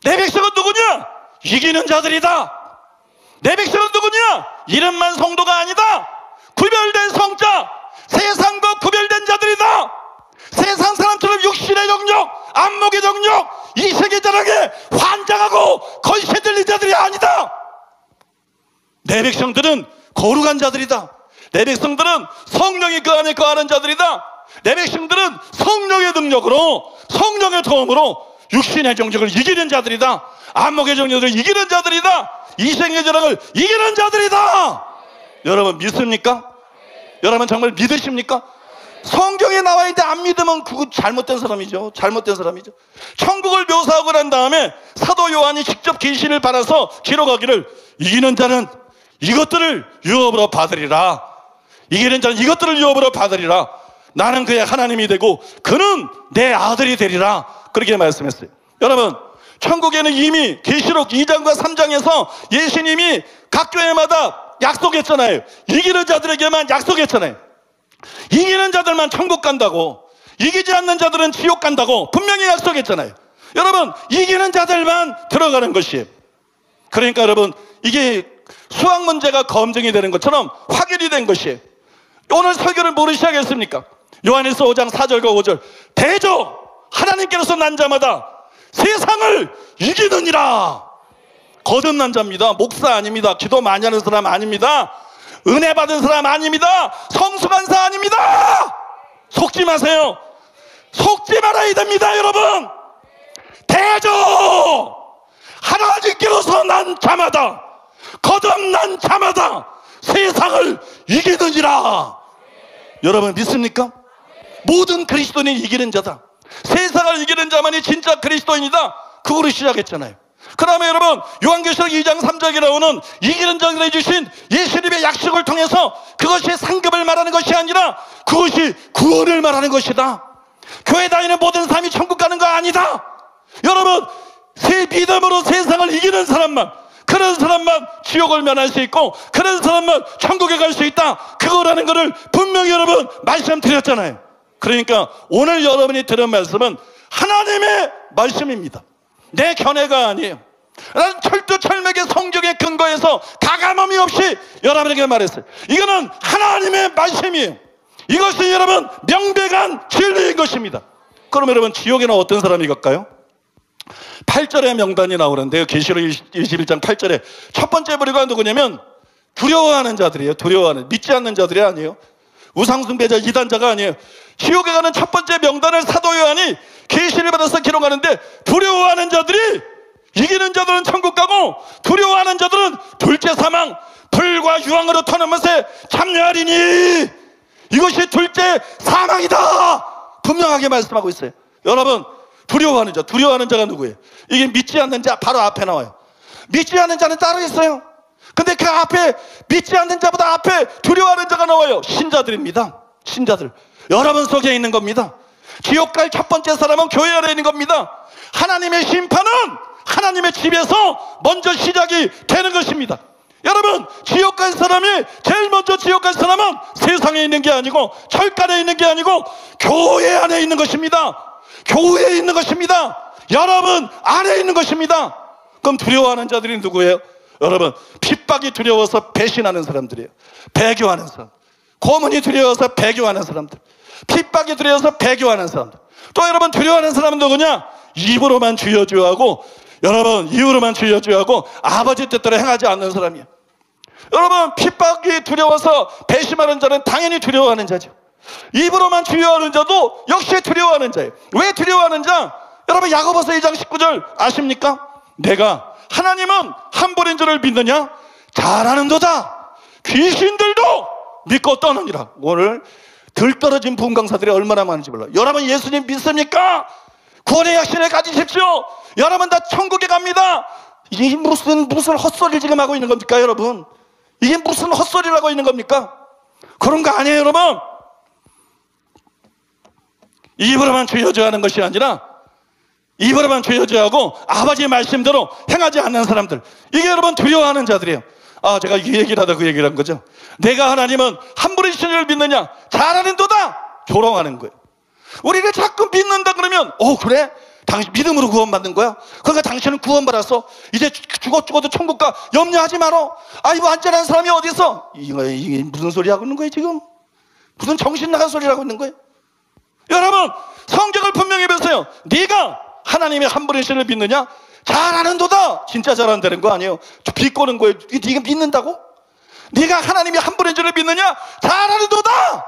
내 백성은 누구냐? 이기는 자들이다. 내 백성은 누구냐? 이름만 성도가 아니다. 구별된 성자, 세상과 구별된 자들이다. 세상 사람처럼 육신의 정력, 안목의 정력, 이색의 자랑에 환장하고 건세 들린 자들이 아니다. 내 백성들은 거룩한 자들이다. 내 백성들은 성령이 그 안에 거하는 자들이다. 내 백성들은 성령의 능력으로, 성령의 도움으로 육신의 정력을 이기는 자들이다. 안목의 정력을 이기는 자들이다. 이생의 자랑을 이기는 자들이다. 여러분 믿습니까? 여러분 정말 믿으십니까? 성경에 나와 있는데 안 믿으면 그거 잘못된 사람이죠. 잘못된 사람이죠. 천국을 묘사하고 난 다음에 사도 요한이 직접 계시를 받아서 기록하기를 이기는 자는 이것들을 유업으로 받으리라. 이기는 자는 이것들을 유업으로 받으리라. 나는 그의 하나님이 되고 그는 내 아들이 되리라. 그렇게 말씀했어요. 여러분 천국에는 이미 계시록 2장과 3장에서 예수님이 각 교회마다 약속했잖아요. 이기는 자들에게만 약속했잖아요. 이기는 자들만 천국 간다고, 이기지 않는 자들은 지옥 간다고 분명히 약속했잖아요. 여러분 이기는 자들만 들어가는 것이에요. 그러니까 여러분 이게 수학 문제가 검증이 되는 것처럼 확인이 된 것이에요. 오늘 설교를 뭐로 시작했습니까? 요한일서 5장 4절과 5절. 대저 하나님께로서 난 자마다 세상을 이기느니라. 거듭난 자입니다. 목사 아닙니다. 기도 많이 하는 사람 아닙니다. 은혜 받은 사람 아닙니다. 성숙한 사 아닙니다. 속지 마세요. 속지 말아야 됩니다. 여러분 대저 하나님께로서 난 자마다 거듭난 자마다 세상을 이기느니라. 여러분 믿습니까? 모든 그리스도인이 이기는 자다. 세상을 이기는 자만이 진짜 그리스도인이다. 그거로 시작했잖아요. 그 다음에 여러분 요한계시록 2장 3절에 나오는 이기는 자들에게 주신 예수님의 약속을 통해서 그것이 상급을 말하는 것이 아니라 그것이 구원을 말하는 것이다. 교회 다니는 모든 사람이 천국 가는 거 아니다. 여러분 새 믿음으로 세상을 이기는 사람만, 그런 사람만 지옥을 면할 수 있고 그런 사람만 천국에 갈 수 있다. 그거라는 것을 분명히 여러분 말씀드렸잖아요. 그러니까 오늘 여러분이 들은 말씀은 하나님의 말씀입니다. 내 견해가 아니에요. 나는 철두철미하게 성경의 근거에서 가감함이 없이 여러분에게 말했어요. 이거는 하나님의 말씀이에요. 이것이 여러분 명백한 진리인 것입니다. 그럼 여러분 지옥에는 어떤 사람이 갈까요? 8절에 명단이 나오는데요. 계시록 21장 8절에 첫 번째 부류가 누구냐면 두려워하는 자들이에요. 두려워하는, 믿지 않는 자들이 아니에요. 우상숭배자, 이단자가 아니에요. 지옥에 가는 첫 번째 명단을 사도 요한이 계시를 받아서 기록하는데 두려워하는 자들이, 이기는 자들은 천국 가고 두려워하는 자들은 둘째 사망, 불과 유황으로 터는 것에 참여하리니 이것이 둘째 사망이다. 분명하게 말씀하고 있어요. 여러분 두려워하는 자, 두려워하는 자가 누구예요? 이게 믿지 않는 자 바로 앞에 나와요. 믿지 않는 자는 따로 있어요. 근데 그 앞에 믿지 않는 자보다 앞에 두려워하는 자가 나와요. 신자들입니다. 신자들. 여러분 속에 있는 겁니다. 지옥 갈 첫 번째 사람은 교회 안에 있는 겁니다. 하나님의 심판은 하나님의 집에서 먼저 시작이 되는 것입니다. 여러분 지옥 갈 사람이 제일 먼저 지옥 갈 사람은 세상에 있는 게 아니고 철간에 있는 게 아니고 교회 안에 있는 것입니다. 교회에 있는 것입니다. 여러분 안에 있는 것입니다. 그럼 두려워하는 자들이 누구예요? 여러분 핍박이 두려워서 배신하는 사람들이에요. 배교하는 사람. 고문이 두려워서 배교하는 사람들. 핍박이 두려워서 배교하는 사람들. 또 여러분 두려워하는 사람은 누구냐? 입으로만 주여 주여 하고, 여러분 입으로만 주여 주여 하고 아버지 뜻대로 행하지 않는 사람이에요. 여러분 핍박이 두려워서 배신하는 자는 당연히 두려워하는 자죠. 입으로만 주여하는 자도 역시 두려워하는 자예요. 왜 두려워하는 자? 여러분 야고보서 2장 19절 아십니까? 내가 하나님은 한 분인 줄을 믿느냐? 잘하는도다. 귀신들도 믿고 떠느니라. 오늘 들떨어진 부흥강사들이 얼마나 많은지 몰라요. 여러분 예수님 믿습니까? 구원의 확신을 가지십시오. 여러분 다 천국에 갑니다. 이게 무슨 헛소리를 지금 하고 있는 겁니까 여러분? 이게 무슨 헛소리를 하고 있는 겁니까? 그런 거 아니에요 여러분. 입으로만 주여주하는 것이 아니라 입으로만 주여주하고 아버지의 말씀대로 행하지 않는 사람들, 이게 여러분 두려워하는 자들이에요. 제가 이 얘기를 하다 그 얘기를 한 거죠. 내가 하나님은 한 분이신 줄 믿느냐? 잘하는도다. 조롱하는 거예요. 우리를 자꾸 믿는다 그러면 그래? 당신 믿음으로 구원받는 거야? 그러니까 당신은 구원받았어. 이제 죽어도 천국 가. 염려하지 마라. 이거 안전한 사람이 어디 있어? 이게 무슨 소리 하고 있는 거예요 지금? 무슨 정신 나간 소리를 하고 있는 거예요? 여러분 성경을 분명히 보세요. 네가 하나님의 한 분이신 줄 믿느냐? 잘하는도다. 진짜 잘한다는 거 아니에요. 비꼬는 거예요. 네가 믿는다고? 네가 하나님이 한 분인 줄 믿느냐? 잘하는도다.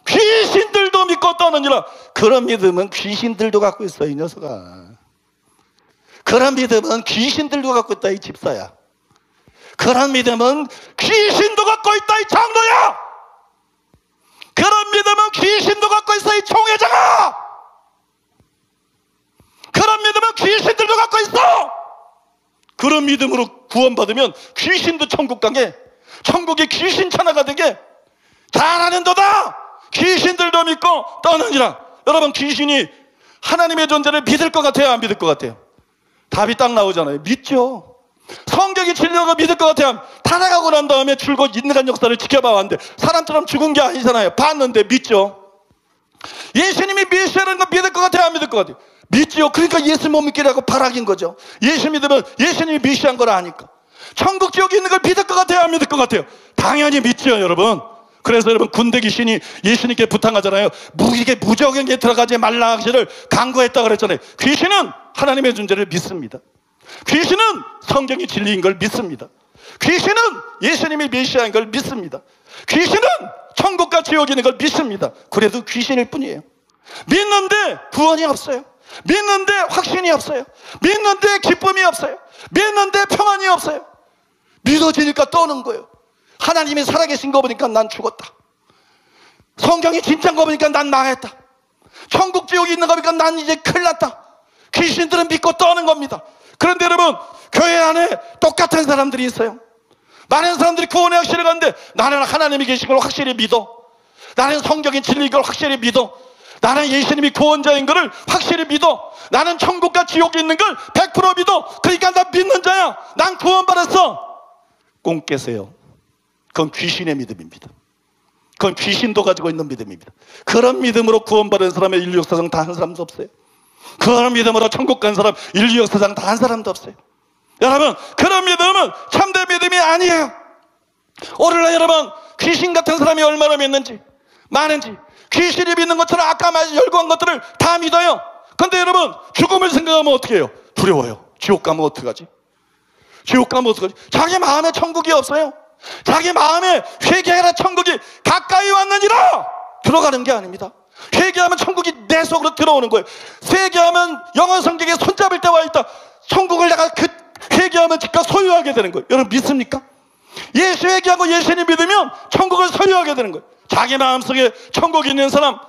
귀신들도 믿고 떠느니라. 그런 믿음은 귀신들도 갖고 있어 이 녀석아. 그런 믿음은 귀신들도 갖고 있다 이 집사야. 그런 믿음은 귀신도 갖고 있다 이 장로야. 그런 믿음은 귀신도 갖고 있어 이 총회장아. 그런 믿음은 귀신들도 갖고 있어. 그런 믿음으로 구원받으면 귀신도 천국 가게, 천국이 귀신 천하가 되게. 잘하는도다. 귀신들도 믿고 떠느니라. 여러분 귀신이 하나님의 존재를 믿을 것 같아요 안 믿을 것 같아요? 답이 딱 나오잖아요. 믿죠. 성경이 진리라고 믿을 것 같아요? 타락하고 난 다음에 줄곧 인간 역사를 지켜봐 왔는데 사람처럼 죽은 게 아니잖아요. 봤는데 믿죠. 예수님이 메시아라는 거 믿을 것 같아요 안 믿을 것 같아요? 믿지요. 그러니까 예수 못 믿기라고 발악인 거죠. 예수 믿으면 예수님이 메시아인 걸 아니까. 천국 지옥에 있는 걸 믿을 것 같아요 안 믿을 것 같아요? 당연히 믿지요 여러분. 그래서 여러분 군대 귀신이 예수님께 부탁하잖아요. 이게 무적에게 들어가지 말라 하기를 강구했다 그랬잖아요. 귀신은 하나님의 존재를 믿습니다. 귀신은 성경이 진리인 걸 믿습니다. 귀신은 예수님이 메시아인 걸 믿습니다. 귀신은 천국과 지옥이 있는 걸 믿습니다. 그래도 귀신일 뿐이에요. 믿는데 구원이 없어요. 믿는데 확신이 없어요. 믿는데 기쁨이 없어요. 믿는데 평안이 없어요. 믿어지니까 떠는 거예요. 하나님이 살아계신 거 보니까 난 죽었다. 성경이 진짜인 거 보니까 난 망했다. 천국 지옥이 있는 거 보니까 난 이제 큰일 났다. 귀신들은 믿고 떠는 겁니다. 그런데 여러분, 교회 안에 똑같은 사람들이 있어요. 많은 사람들이 구원의 확신을 갖는데 나는 하나님이 계신 걸 확실히 믿어. 나는 성경의 진리인 걸 확실히 믿어. 나는 예수님이 구원자인 걸 확실히 믿어. 나는 천국과 지옥이 있는 걸 100% 믿어. 그러니까 나 믿는 자야. 난 구원받았어. 꽁 깨세요. 그건 귀신의 믿음입니다. 그건 귀신도 가지고 있는 믿음입니다. 그런 믿음으로 구원받은 사람의 인류 역사상 다 한 사람도 없어요. 그런 믿음으로 천국 간 사람 인류 역사상 다 한 사람도 없어요. 여러분, 그런 믿음은 참된 믿음이 아니에요. 오늘날 여러분, 귀신 같은 사람이 얼마나 믿는지, 많은지, 귀신이 믿는 것처럼 아까 열거한 것들을 다 믿어요. 근데 여러분, 죽음을 생각하면 어떻게 해요? 두려워요. 지옥 가면 어떡하지? 지옥 가면 어떡하지? 자기 마음에 천국이 없어요. 자기 마음에 회개하라 천국이 가까이 왔느니라 들어가는 게 아닙니다. 회개하면 천국이 내 속으로 들어오는 거예요. 회개하면 영어 성경에 손잡을 때 와 있다. 천국을 내가 회개하면 즉각 소유하게 되는 거예요. 여러분 믿습니까? 예수 회개하고 예수님 믿으면 천국을 소유하게 되는 거예요. 자기 마음속에 천국이 있는 사람,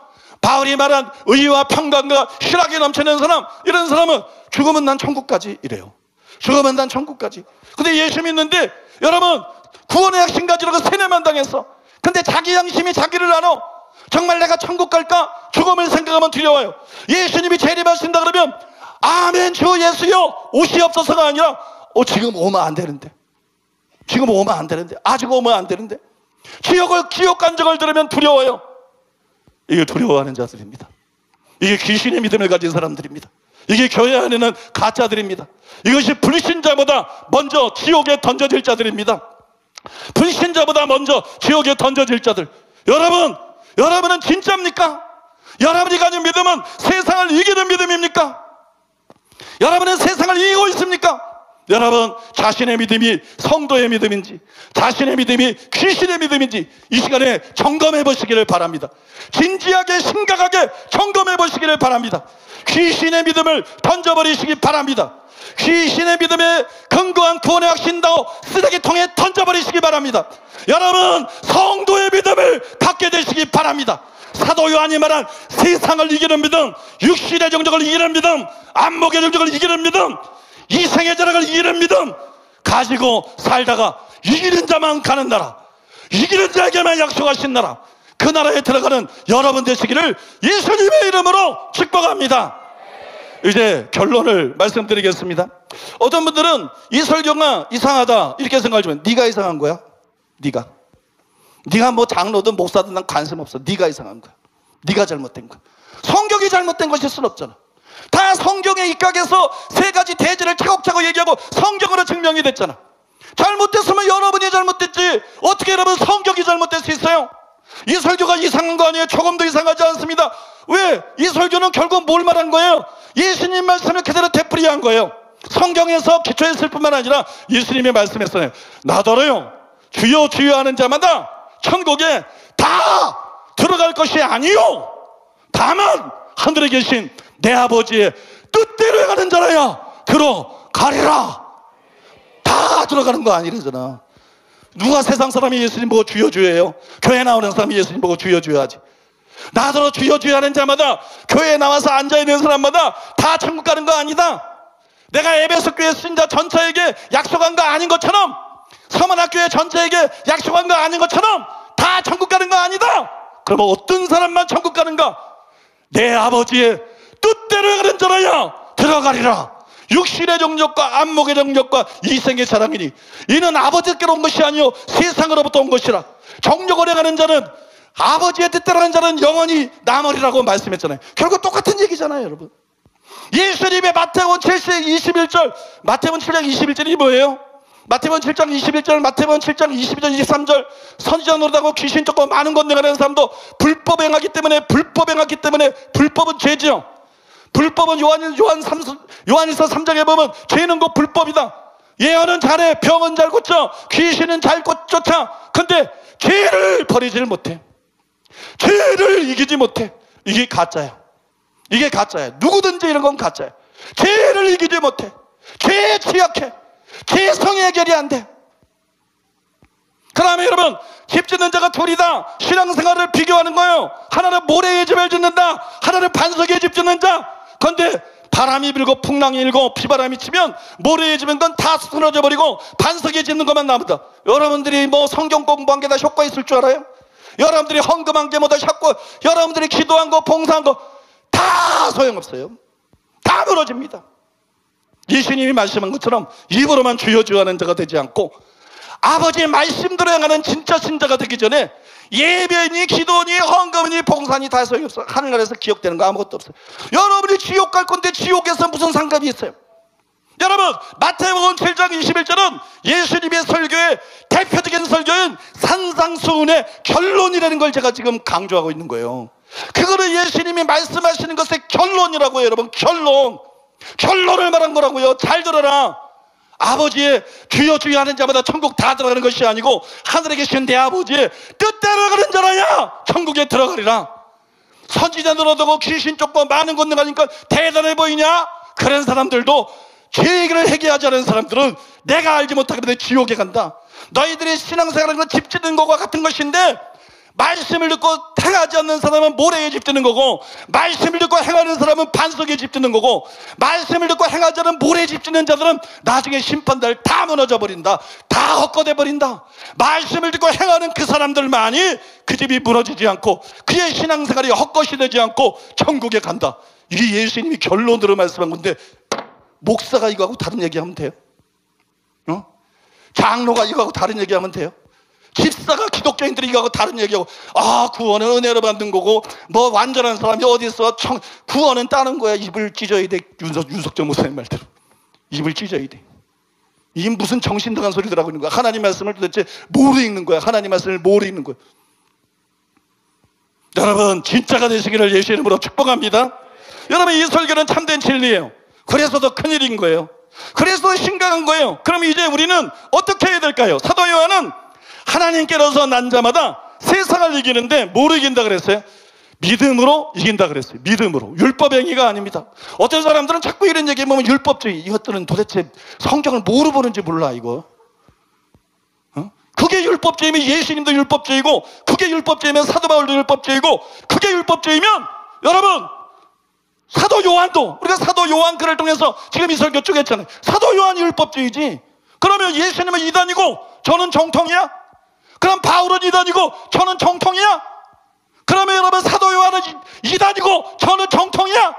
바울이 말한 의와 평강과 희락이 넘치는 사람, 이런 사람은 죽으면 난 천국까지 이래요. 죽으면 난 천국까지. 근데 예수 믿는데 여러분, 구원의 확신 가지고 세뇌만 당했어. 근데 자기 양심이 자기를 나눠. 정말 내가 천국 갈까? 죽음을 생각하면 두려워요. 예수님이 재림하신다 그러면 아멘 주 예수여 오시옵소서가 아니라 지금 오면 안 되는데, 지금 오면 안 되는데, 아직 오면 안 되는데, 지옥 간증을 들으면 두려워요. 이게 두려워하는 자들입니다. 이게 귀신의 믿음을 가진 사람들입니다. 이게 교회 안에는 가짜들입니다. 이것이 불신자보다 먼저 지옥에 던져질 자들입니다. 불신자보다 먼저 지옥에 던져질 자들. 여러분은 진짜입니까? 여러분이 가진 믿음은 세상을 이기는 믿음입니까? 여러분은 세상을 이기고 있습니까? 여러분, 자신의 믿음이 성도의 믿음인지, 자신의 믿음이 귀신의 믿음인지 이 시간에 점검해 보시기를 바랍니다. 진지하게 심각하게 점검해 보시기를 바랍니다. 귀신의 믿음을 던져버리시기 바랍니다. 귀신의 믿음에 근거한 구원의 확신도 쓰레기통에 던져버리시기 바랍니다. 여러분, 성도의 믿음을 갖게 되시기 바랍니다. 사도 요한이 말한 세상을 이기는 믿음, 육신의 정적을 이기는 믿음, 안목의 정적을 이기는 믿음, 이생의 자락을 이기는 믿음 가지고 살다가 이기는 자만 가는 나라, 이기는 자에게만 약속하신 나라, 그 나라에 들어가는 여러분 되시기를 예수님의 이름으로 축복합니다. 이제 결론을 말씀드리겠습니다. 어떤 분들은 이 설교가 이상하다 이렇게 생각할 줄, 네가 이상한 거야. 네가 뭐 장로든 목사든 난 관심 없어. 네가 이상한 거야. 네가 잘못된 거야. 성경이 잘못된 것일 순 없잖아. 다 성경에 입각해서 세 가지 대지를 차곡차곡 얘기하고 성경으로 증명이 됐잖아. 잘못됐으면 여러분이 잘못됐지 어떻게 여러분 성경이 잘못될 수 있어요? 이 설교가 이상한 거 아니에요? 조금도 이상하지 않습니다. 왜? 이 설교는 결국 뭘 말한 거예요? 예수님 말씀을 그대로 되풀이한 거예요. 성경에서 기초했을 뿐만 아니라 예수님의 말씀에서는 나더러요 주여 주여 하는 자마다 천국에 다 들어갈 것이 아니요 다만 하늘에 계신 내 아버지의 뜻대로 가는 자라야 들어가리라. 다 들어가는 거 아니라잖아. 누가 세상 사람이 예수님 보고 주여 주여해요? 교회 나오는 사람이 예수님 보고 주여 주여 하지. 나더러 주여 주여 하는 자마다, 교회에 나와서 앉아있는 사람마다 다 천국 가는 거 아니다. 내가 에베소 교회 신자 전체에게 약속한 거 아닌 것처럼, 서문학교회 전체에게 약속한 거 아닌 것처럼 다 천국 가는 거 아니다. 그러면 어떤 사람만 천국 가는가? 내 아버지의 뜻대로 가는 자라야 들어가리라. 육신의 정욕과 안목의 정욕과 이생의 사랑이니 이는 아버지께로 온 것이 아니요 세상으로부터 온 것이라. 정욕을 행하는 자는, 아버지의 뜻대로 하는 자는 영원히 남으리라고 말씀했잖아요. 결국 똑같은 얘기잖아요, 여러분. 예수님의 마태복음 7장 21절, 마태복음 7장 21절이 뭐예요? 마태복음 7장 21절, 마태복음 7장 22절, 23절. 선지자 노릇하고 귀신 쫓고 많은 것 내가는 사람도 불법 행하기 때문에 불법은 죄지요. 불법은 요한일서 3장에 보면 죄는 곧 불법이다. 예언은 잘해, 병은 잘 고쳐, 귀신은 잘 쫓아. 근데 죄를 버리지를 못해. 죄를 이기지 못해. 이게 가짜야. 이게 가짜예요. 누구든지 이런 건 가짜예요. 죄를 이기지 못해. 죄에 취약해. 죄의 성이 해결이 안 돼. 그러면 여러분, 집 짓는 자가 둘이다. 신앙생활을 비교하는 거예요. 하나는 모래의 집을 짓는다. 하나는 반석의 집 짓는 자. 그런데 바람이 불고 풍랑이 일고 비바람이 치면 모래의 집은 건 다 쓰러져 버리고 반석에 짓는 것만 남았다. 여러분들이 뭐 성경 공부한 게 다 효과 있을 줄 알아요? 여러분들이 헌금한 게 뭐다 효과, 여러분들이 기도한 거 봉사한 거 다 소용없어요. 다 무너집니다. 예수님이 말씀한 것처럼 입으로만 주여 주여 하는 자가 되지 않고 아버지의 말씀대로 행하는 진짜 신자가 되기 전에 예배니 기도니 헌금이니 봉사니 다 소용없어요. 하늘나라에서 기억되는 거 아무것도 없어요. 여러분이 지옥 갈 건데 지옥에서 무슨 상관이 있어요? 여러분, 마태복음 7장 21절은 예수님의 설교의 대표적인 설교인 산상수훈의 결론이라는 걸 제가 지금 강조하고 있는 거예요. 그거는 예수님이 말씀하시는 것의 결론이라고요. 여러분, 결론을 말한 거라고요. 잘 들어라. 아버지의 주여 주여 하는 자마다 천국 다 들어가는 것이 아니고 하늘에 계신 내 아버지의 뜻대로 가는 자라야 천국에 들어가리라. 선지자들어도 귀신 쫓고 많은 권능하니까 대단해 보이냐? 그런 사람들도 죄를 해결하지 않은 사람들은 내가 알지 못하게 지옥에 간다. 너희들이 신앙생활하는 건 집 짓는 것과 같은 것인데 말씀을 듣고 행하지 않는 사람은 모래에 집 짓는 거고 말씀을 듣고 행하는 사람은 반석에 집 짓는 거고 말씀을 듣고 행하지 않은 모래에 집 짓는 자들은 나중에 심판날 다 무너져 버린다. 다 헛거돼 버린다. 말씀을 듣고 행하는 그 사람들만이 그 집이 무너지지 않고 그의 신앙생활이 헛것이 되지 않고 천국에 간다. 이게 예수님이 결론으로 말씀한 건데 목사가 이거하고 다른 얘기하면 돼요? 장로가 이거하고 다른 얘기하면 돼요? 집사가 기독교인들이 이거하고 다른 얘기하고 구원은 은혜로 받는 거고 뭐 완전한 사람이 어디 있어? 구원은 따는 거야. 입을 찢어야 돼. 윤석정 목사님 말대로 입을 찢어야 돼. 이 무슨 정신 나간 소리들 하고 있는 거야. 하나님 말씀을 도대체 뭐로 읽는 거야? 하나님 말씀을 뭐로 읽는 거야? 여러분, 진짜가 되시기를 예수 이름으로 축복합니다. 여러분, 이 설교는 참된 진리예요. 그래서 더 큰일인 거예요. 그래서 더 심각한 거예요. 그럼 이제 우리는 어떻게 해야 될까요? 사도 요한은 하나님께로서 난 자마다 세상을 이기는데 뭐로 이긴다 그랬어요? 믿음으로 이긴다 그랬어요. 믿음으로. 율법 행위가 아닙니다. 어떤 사람들은 자꾸 이런 얘기 보면 율법주의, 이것들은 도대체 성경을 뭐로 보는지 몰라 이거. 그게 율법주의면 예수님도 율법주의고 그게 율법주의면 사도 바울도 율법주의고 그게 율법주의면 여러분 사도 요한도 우리가 사도 요한 글을 통해서 지금 이 설교 쭉 했잖아요. 사도 요한이 율법주의지. 그러면 예수님은 이단이고 저는 정통이야? 그럼 바울은 이단이고 저는 정통이야? 그러면 여러분 사도 요한은 이단이고 저는 정통이야?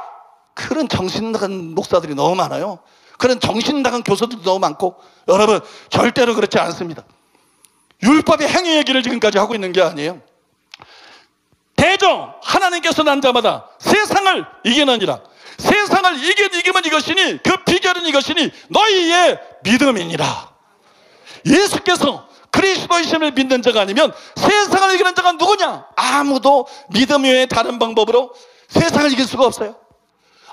그런 정신 나간 목사들이 너무 많아요. 그런 정신 나간 교사들도 너무 많고 여러분 절대로 그렇지 않습니다. 율법의 행위 얘기를 지금까지 하고 있는 게 아니에요. 대저 하나님께서 난 자마다 세상을 이기느니라. 세상을 이기면 이것이니 그 비결은 이것이니 너희의 믿음이니라. 예수께서 그리스도이심을 믿는 자가 아니면 세상을 이기는 자가 누구냐? 아무도 믿음 외에 다른 방법으로 세상을 이길 수가 없어요.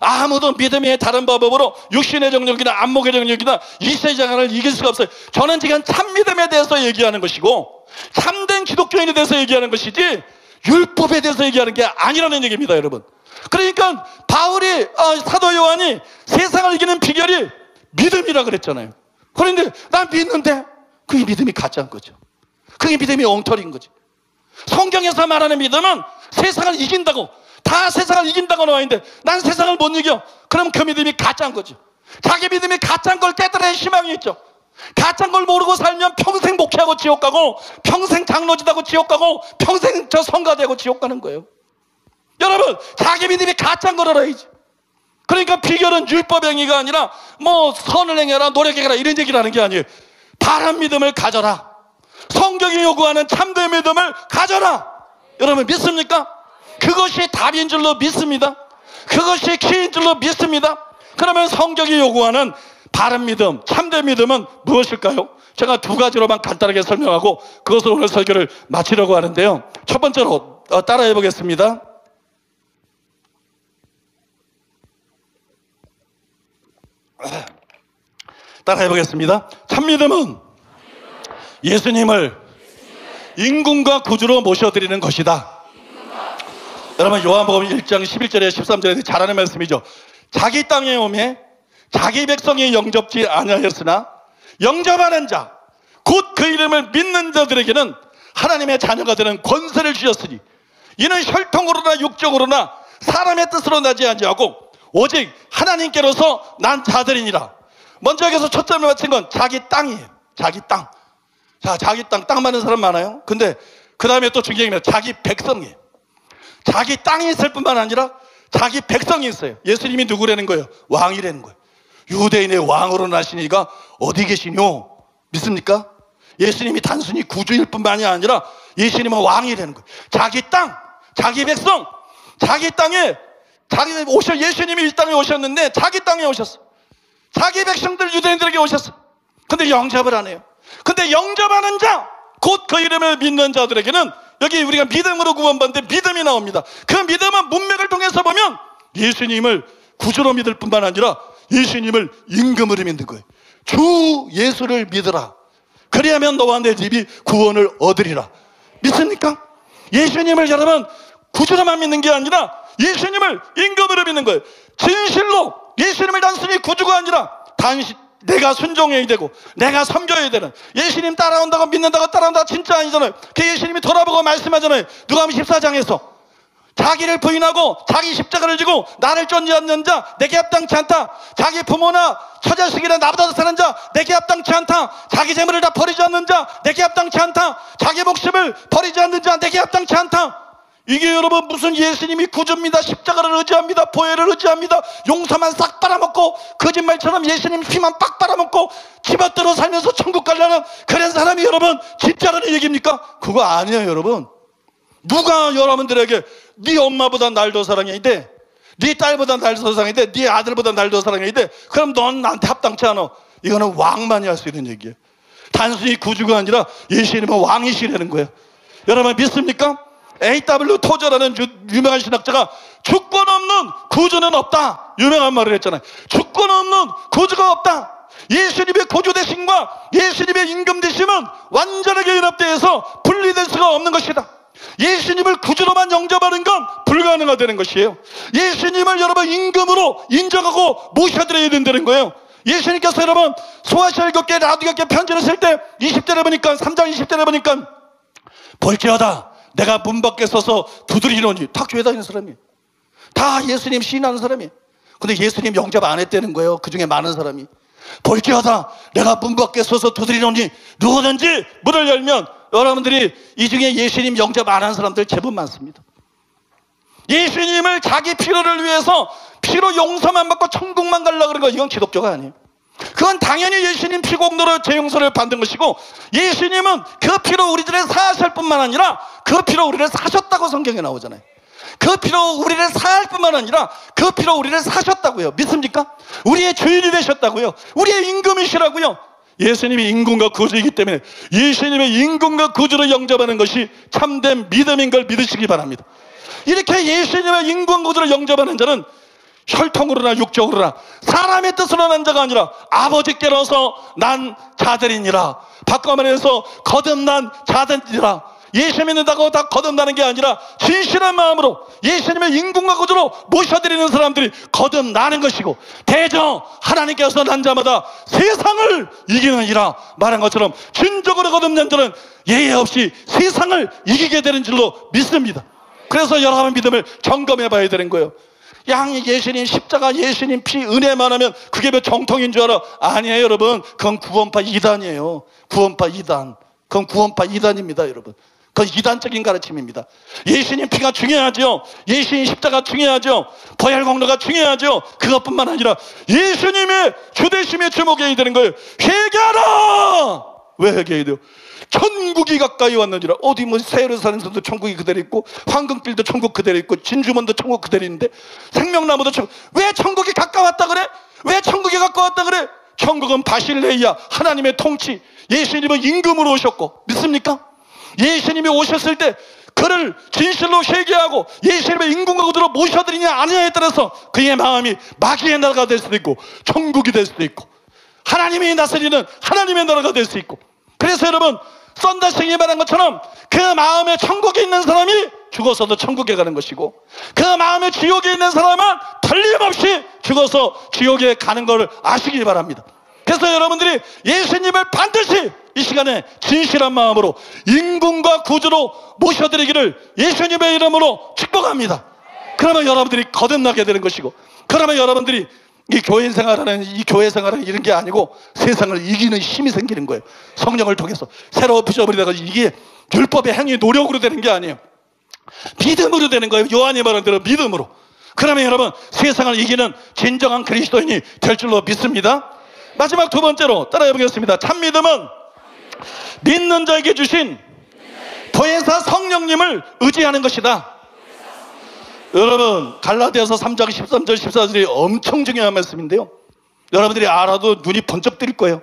아무도 믿음 외에 다른 방법으로 육신의 정력이나 안목의 정력이나 이세장을 이길 수가 없어요. 저는 지금 참믿음에 대해서 얘기하는 것이고 참된 기독교인에 대해서 얘기하는 것이지 율법에 대해서 얘기하는 게 아니라는 얘기입니다, 여러분. 그러니까 바울이 사도 요한이 세상을 이기는 비결이 믿음이라 그랬잖아요. 그런데 난 믿는데 그게 믿음이 가짜인 거죠. 그게 믿음이 엉터리인 거죠. 성경에서 말하는 믿음은 세상을 이긴다고 다 세상을 이긴다고 나와 있는데 난 세상을 못 이겨. 그럼 그 믿음이 가짜인 거죠. 자기 믿음이 가짜인 걸 깨달아야 희망이 있죠. 가짜인 걸 모르고 살면 평생 목회하고 지옥 가고 평생 장로지다고 지옥 가고 평생 저 성가되고 지옥 가는 거예요. 여러분 자기 믿음이 가짜인 걸 알아야지. 그러니까 비결은 율법 행위가 아니라 뭐 선을 행해라 노력해라 이런 얘기를 하는 게 아니에요. 바른 믿음을 가져라. 성경이 요구하는 참된 믿음을 가져라. 여러분 믿습니까? 그것이 답인 줄로 믿습니다. 그것이 키인 줄로 믿습니다. 그러면 성경이 요구하는 바른 믿음, 참된 믿음은 무엇일까요? 제가 두 가지로만 간단하게 설명하고 그것으로 오늘 설교를 마치려고 하는데요. 첫 번째로 따라해 보겠습니다. 따라해 보겠습니다. 참믿음은 예수님을 임금과 구주로 모셔드리는 것이다. 여러분 요한복음 1장 11절에 13절에 잘하는 말씀이죠. 자기 땅에 오매 자기 백성이 영접지 아니하였으나 영접하는 자 곧 그 이름을 믿는 자들에게는 하나님의 자녀가 되는 권세를 주셨으니 이는 혈통으로나 육적으로나 사람의 뜻으로 나지 아니하고 오직 하나님께로서 난 자들이니라. 먼저 여기서 초점을 맞춘 건 자기 땅이에요. 자기 땅. 자, 자기 땅 많은 사람 많아요. 근데 그 다음에 또 중요한 게 자기 백성이에요. 자기 땅이 있을 뿐만 아니라 자기 백성이 있어요. 예수님이 누구라는 거예요? 왕이라는 거예요. 유대인의 왕으로 나시니가 어디 계시뇨? 믿습니까? 예수님이 단순히 구주일 뿐만이 아니라 예수님은 왕이라는 거예요. 자기 땅, 자기 백성, 자기 땅에 예수님이 이 땅에 오셨는데 자기 땅에 오셨어. 자기 백성들 유대인들에게 오셨어. 근데 영접을 안 해요. 근데 영접하는 자, 곧 그 이름을 믿는 자들에게는 여기 우리가 믿음으로 구원받는데 믿음이 나옵니다. 그 믿음은 문맥을 통해서 보면 예수님을 구주로 믿을 뿐만 아니라 예수님을 임금으로 믿는 거예요. 주 예수를 믿으라. 그리하면 너와 내 집이 구원을 얻으리라. 믿습니까? 예수님을 여러분 구주로만 믿는 게 아니라 예수님을 임금으로 믿는 거예요. 진실로 예수님을 단순히 구주가 아니라 내가 순종해야 되고 내가 섬겨야 되는, 예수님 따라온다고 믿는다고 따라온다고 진짜 아니잖아요. 그 예수님이 돌아보고 말씀하잖아요. 누가복음 14장에서 자기를 부인하고 자기 십자가를 지고 나를 쫓지 않는 자 내게 합당치 않다. 자기 부모나 처자식이나 나보다 사는 자 내게 합당치 않다. 자기 재물을 다 버리지 않는 자 내게 합당치 않다. 자기 목숨을 버리지 않는 자 내게 합당치 않다. 이게 여러분 무슨 예수님이 구주입니다. 십자가를 의지합니다. 보혈을 의지합니다. 용서만 싹 빨아먹고 거짓말처럼 예수님 피만 빡 빨아먹고 집어들어 살면서 천국 가려는 그런 사람이 여러분 진짜라는 얘기입니까? 그거 아니에요. 여러분 누가 여러분들에게 네 엄마보다 날 더 사랑해야 돼, 네 딸보다 날 더 사랑해야 돼, 네 아들보다 날 더 사랑해야 돼, 그럼 넌 나한테 합당치 않아. 이거는 왕만이 할 수 있는 얘기예요. 단순히 구주가 아니라 예수님은 왕이시라는 거예요. 여러분 믿습니까? A.W. 토저라는 유명한 신학자가 주권 없는 구주는 없다 유명한 말을 했잖아요. 주권 없는 구주가 없다. 예수님의 구주 되심과 예수님의 임금 되심은 완전하게 연합되어서 분리될 수가 없는 것이다. 예수님을 구주로만 영접하는 건 불가능하다는 것이에요. 예수님을 여러분 임금으로 인정하고 모셔드려야 된다는 거예요. 예수님께서 여러분 소아시아일교회 라디오교회 편지를 쓸 때 20절에 보니까 3장 20절에 보니까 볼지어다 내가 문 밖에 서서 두드리노니 다 교회 다니는 사람이에요. 다 예수님 시인하는 사람이에요. 근데 예수님 영접 안 했다는 거예요. 그 중에 많은 사람이. 볼지어다 내가 문 밖에 서서 두드리노니 누구든지 문을 열면, 여러분들이 이 중에 예수님 영접 안 한 사람들 제법 많습니다. 예수님을 자기 피로를 위해서 피로 용서만 받고 천국만 가려고 그런 거, 이건 기독교가 아니에요. 그건 당연히 예수님 피 공로로 제 용서를 받은 것이고, 예수님은 그 피로 우리들을 사하실 뿐만 아니라 그 피로 우리를 사셨다고 성경에 나오잖아요. 그 피로 우리를 사할 뿐만 아니라 그 피로 우리를 사셨다고요. 믿습니까? 우리의 주인이 되셨다고요. 우리의 임금이시라고요. 예수님이 임금과 구주이기 때문에 예수님의 임금과 구주를 영접하는 것이 참된 믿음인 걸 믿으시기 바랍니다. 이렇게 예수님의 임금과 구주를 영접하는 자는 혈통으로나 육적으로나 사람의 뜻으로 난 자가 아니라 아버지께로서 난 자들이니라. 바꿔 말해서 거듭난 자들이니라. 예수 믿는다고 다 거듭나는 게 아니라 진실한 마음으로 예수님의 임금과 구주로 모셔드리는 사람들이 거듭나는 것이고, 대저 하나님께서 난 자마다 세상을 이기느니라 말한 것처럼 진정으로 거듭난 자는 예외 없이 세상을 이기게 되는 줄로 믿습니다. 그래서 여러분 믿음을 점검해 봐야 되는 거예요. 양이 예수님 십자가 예수님 피 은혜만 하면 그게 몇 정통인 줄 알아? 아니에요 여러분. 그건 구원파 이단이에요. 구원파 이단. 그건 구원파 이단입니다 여러분. 그건 이단적인 가르침입니다. 예수님 피가 중요하죠. 예수님 십자가 중요하죠. 보혈 공로가 중요하죠. 그것뿐만 아니라 예수님의 주되심에 주목해야 되는 거예요. 회개하라! 왜 회개해야 돼요? 천국이 가까이 왔느니라. 어디 뭐 세르살렘에서도 천국이 그대로 있고 황금길도 천국 그대로 있고 진주문도 천국 그대로 있는데 생명나무도 천국. 왜 천국이 가까웠다 그래? 왜 천국이 가까웠다 그래? 천국은 바실레이아 하나님의 통치, 예수님은 임금으로 오셨고, 믿습니까? 예수님이 오셨을 때 그를 진실로 회개하고 예수님의 임금과 구주로 모셔드리냐 아니냐에 따라서 그의 마음이 마귀의 나라가 될 수도 있고 천국이 될 수도 있고 하나님이 다스리는 하나님의 나라가 될 수 있고. 그래서 여러분 썬다싱이 말한 것처럼 그 마음에 천국에 있는 사람이 죽어서도 천국에 가는 것이고, 그 마음에 지옥에 있는 사람은 틀림없이 죽어서 지옥에 가는 걸 아시기 바랍니다. 그래서 여러분들이 예수님을 반드시 이 시간에 진실한 마음으로 임금과 구주로 모셔드리기를 예수님의 이름으로 축복합니다. 그러면 여러분들이 거듭나게 되는 것이고, 그러면 여러분들이 이 교회 생활은 이런 게 아니고 세상을 이기는 힘이 생기는 거예요. 성령을 통해서 새로 부셔버리다가 이게 율법의 행위 노력으로 되는 게 아니에요. 믿음으로 되는 거예요. 요한이 말한 대로 믿음으로. 그러면 여러분 세상을 이기는 진정한 그리스도인이 될 줄로 믿습니다. 마지막 두 번째로 따라해 보겠습니다. 참 믿음은 믿는 자에게 주신 보혜사 성령님을 의지하는 것이다. 여러분 갈라디아서 3장 13절 14절이 엄청 중요한 말씀인데요, 여러분들이 알아도 눈이 번쩍 뜰 거예요.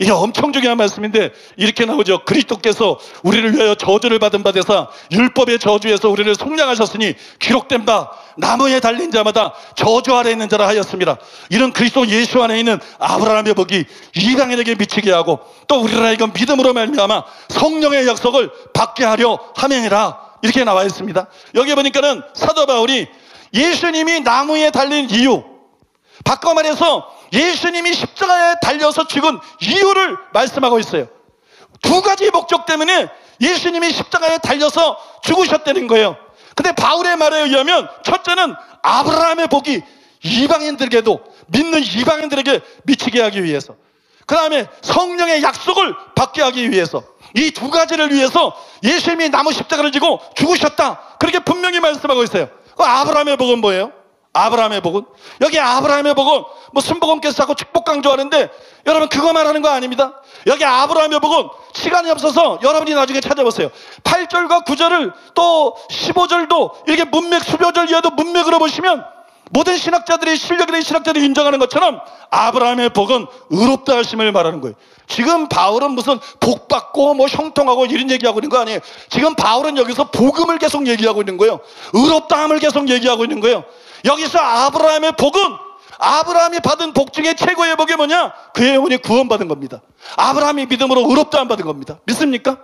이게 엄청 중요한 말씀인데 이렇게 나오죠. 그리스도께서 우리를 위하여 저주를 받은 바 되사 율법의 저주에서 우리를 속량하셨으니 기록된 바 나무에 달린 자마다 저주 아래 있는 자라 하였습니다. 이런 그리스도 예수 안에 있는 아브라함의 복이 이방인에게 미치게 하고 또 우리를 하여금 믿음으로 말미암아 성령의 약속을 받게 하려 함이니라, 이렇게 나와 있습니다. 여기 보니까는 사도 바울이 예수님이 나무에 달린 이유, 바꿔 말해서 예수님이 십자가에 달려서 죽은 이유를 말씀하고 있어요. 두 가지 목적 때문에 예수님이 십자가에 달려서 죽으셨다는 거예요. 근데 바울의 말에 의하면 첫째는 아브라함의 복이 이방인들에게도, 믿는 이방인들에게 미치게 하기 위해서, 그 다음에 성령의 약속을 받게 하기 위해서, 이 두 가지를 위해서 예수님이 나무 십자가를 지고 죽으셨다, 그렇게 분명히 말씀하고 있어요. 그 아브라함의 복은 뭐예요? 아브라함의 복은, 여기 아브라함의 복은 뭐 순복음께서 자꾸 축복 강조하는데 여러분 그거 말하는 거 아닙니다. 여기 아브라함의 복은 시간이 없어서 여러분이 나중에 찾아보세요. 8절과 9절을 또 15절도 이렇게 문맥, 수표절 이하도 문맥으로 보시면 모든 신학자들이, 실력 있는 신학자들이 인정하는 것처럼 아브라함의 복은 의롭다 하심을 말하는 거예요. 지금 바울은 무슨 복 받고 뭐 형통하고 이런 얘기하고 있는 거 아니에요. 지금 바울은 여기서 복음을 계속 얘기하고 있는 거예요. 의롭다함을 계속 얘기하고 있는 거예요. 여기서 아브라함의 복은, 아브라함이 받은 복 중에 최고의 복이 뭐냐? 그의 영혼이 구원받은 겁니다. 아브라함이 믿음으로 의롭다함 받은 겁니다. 믿습니까?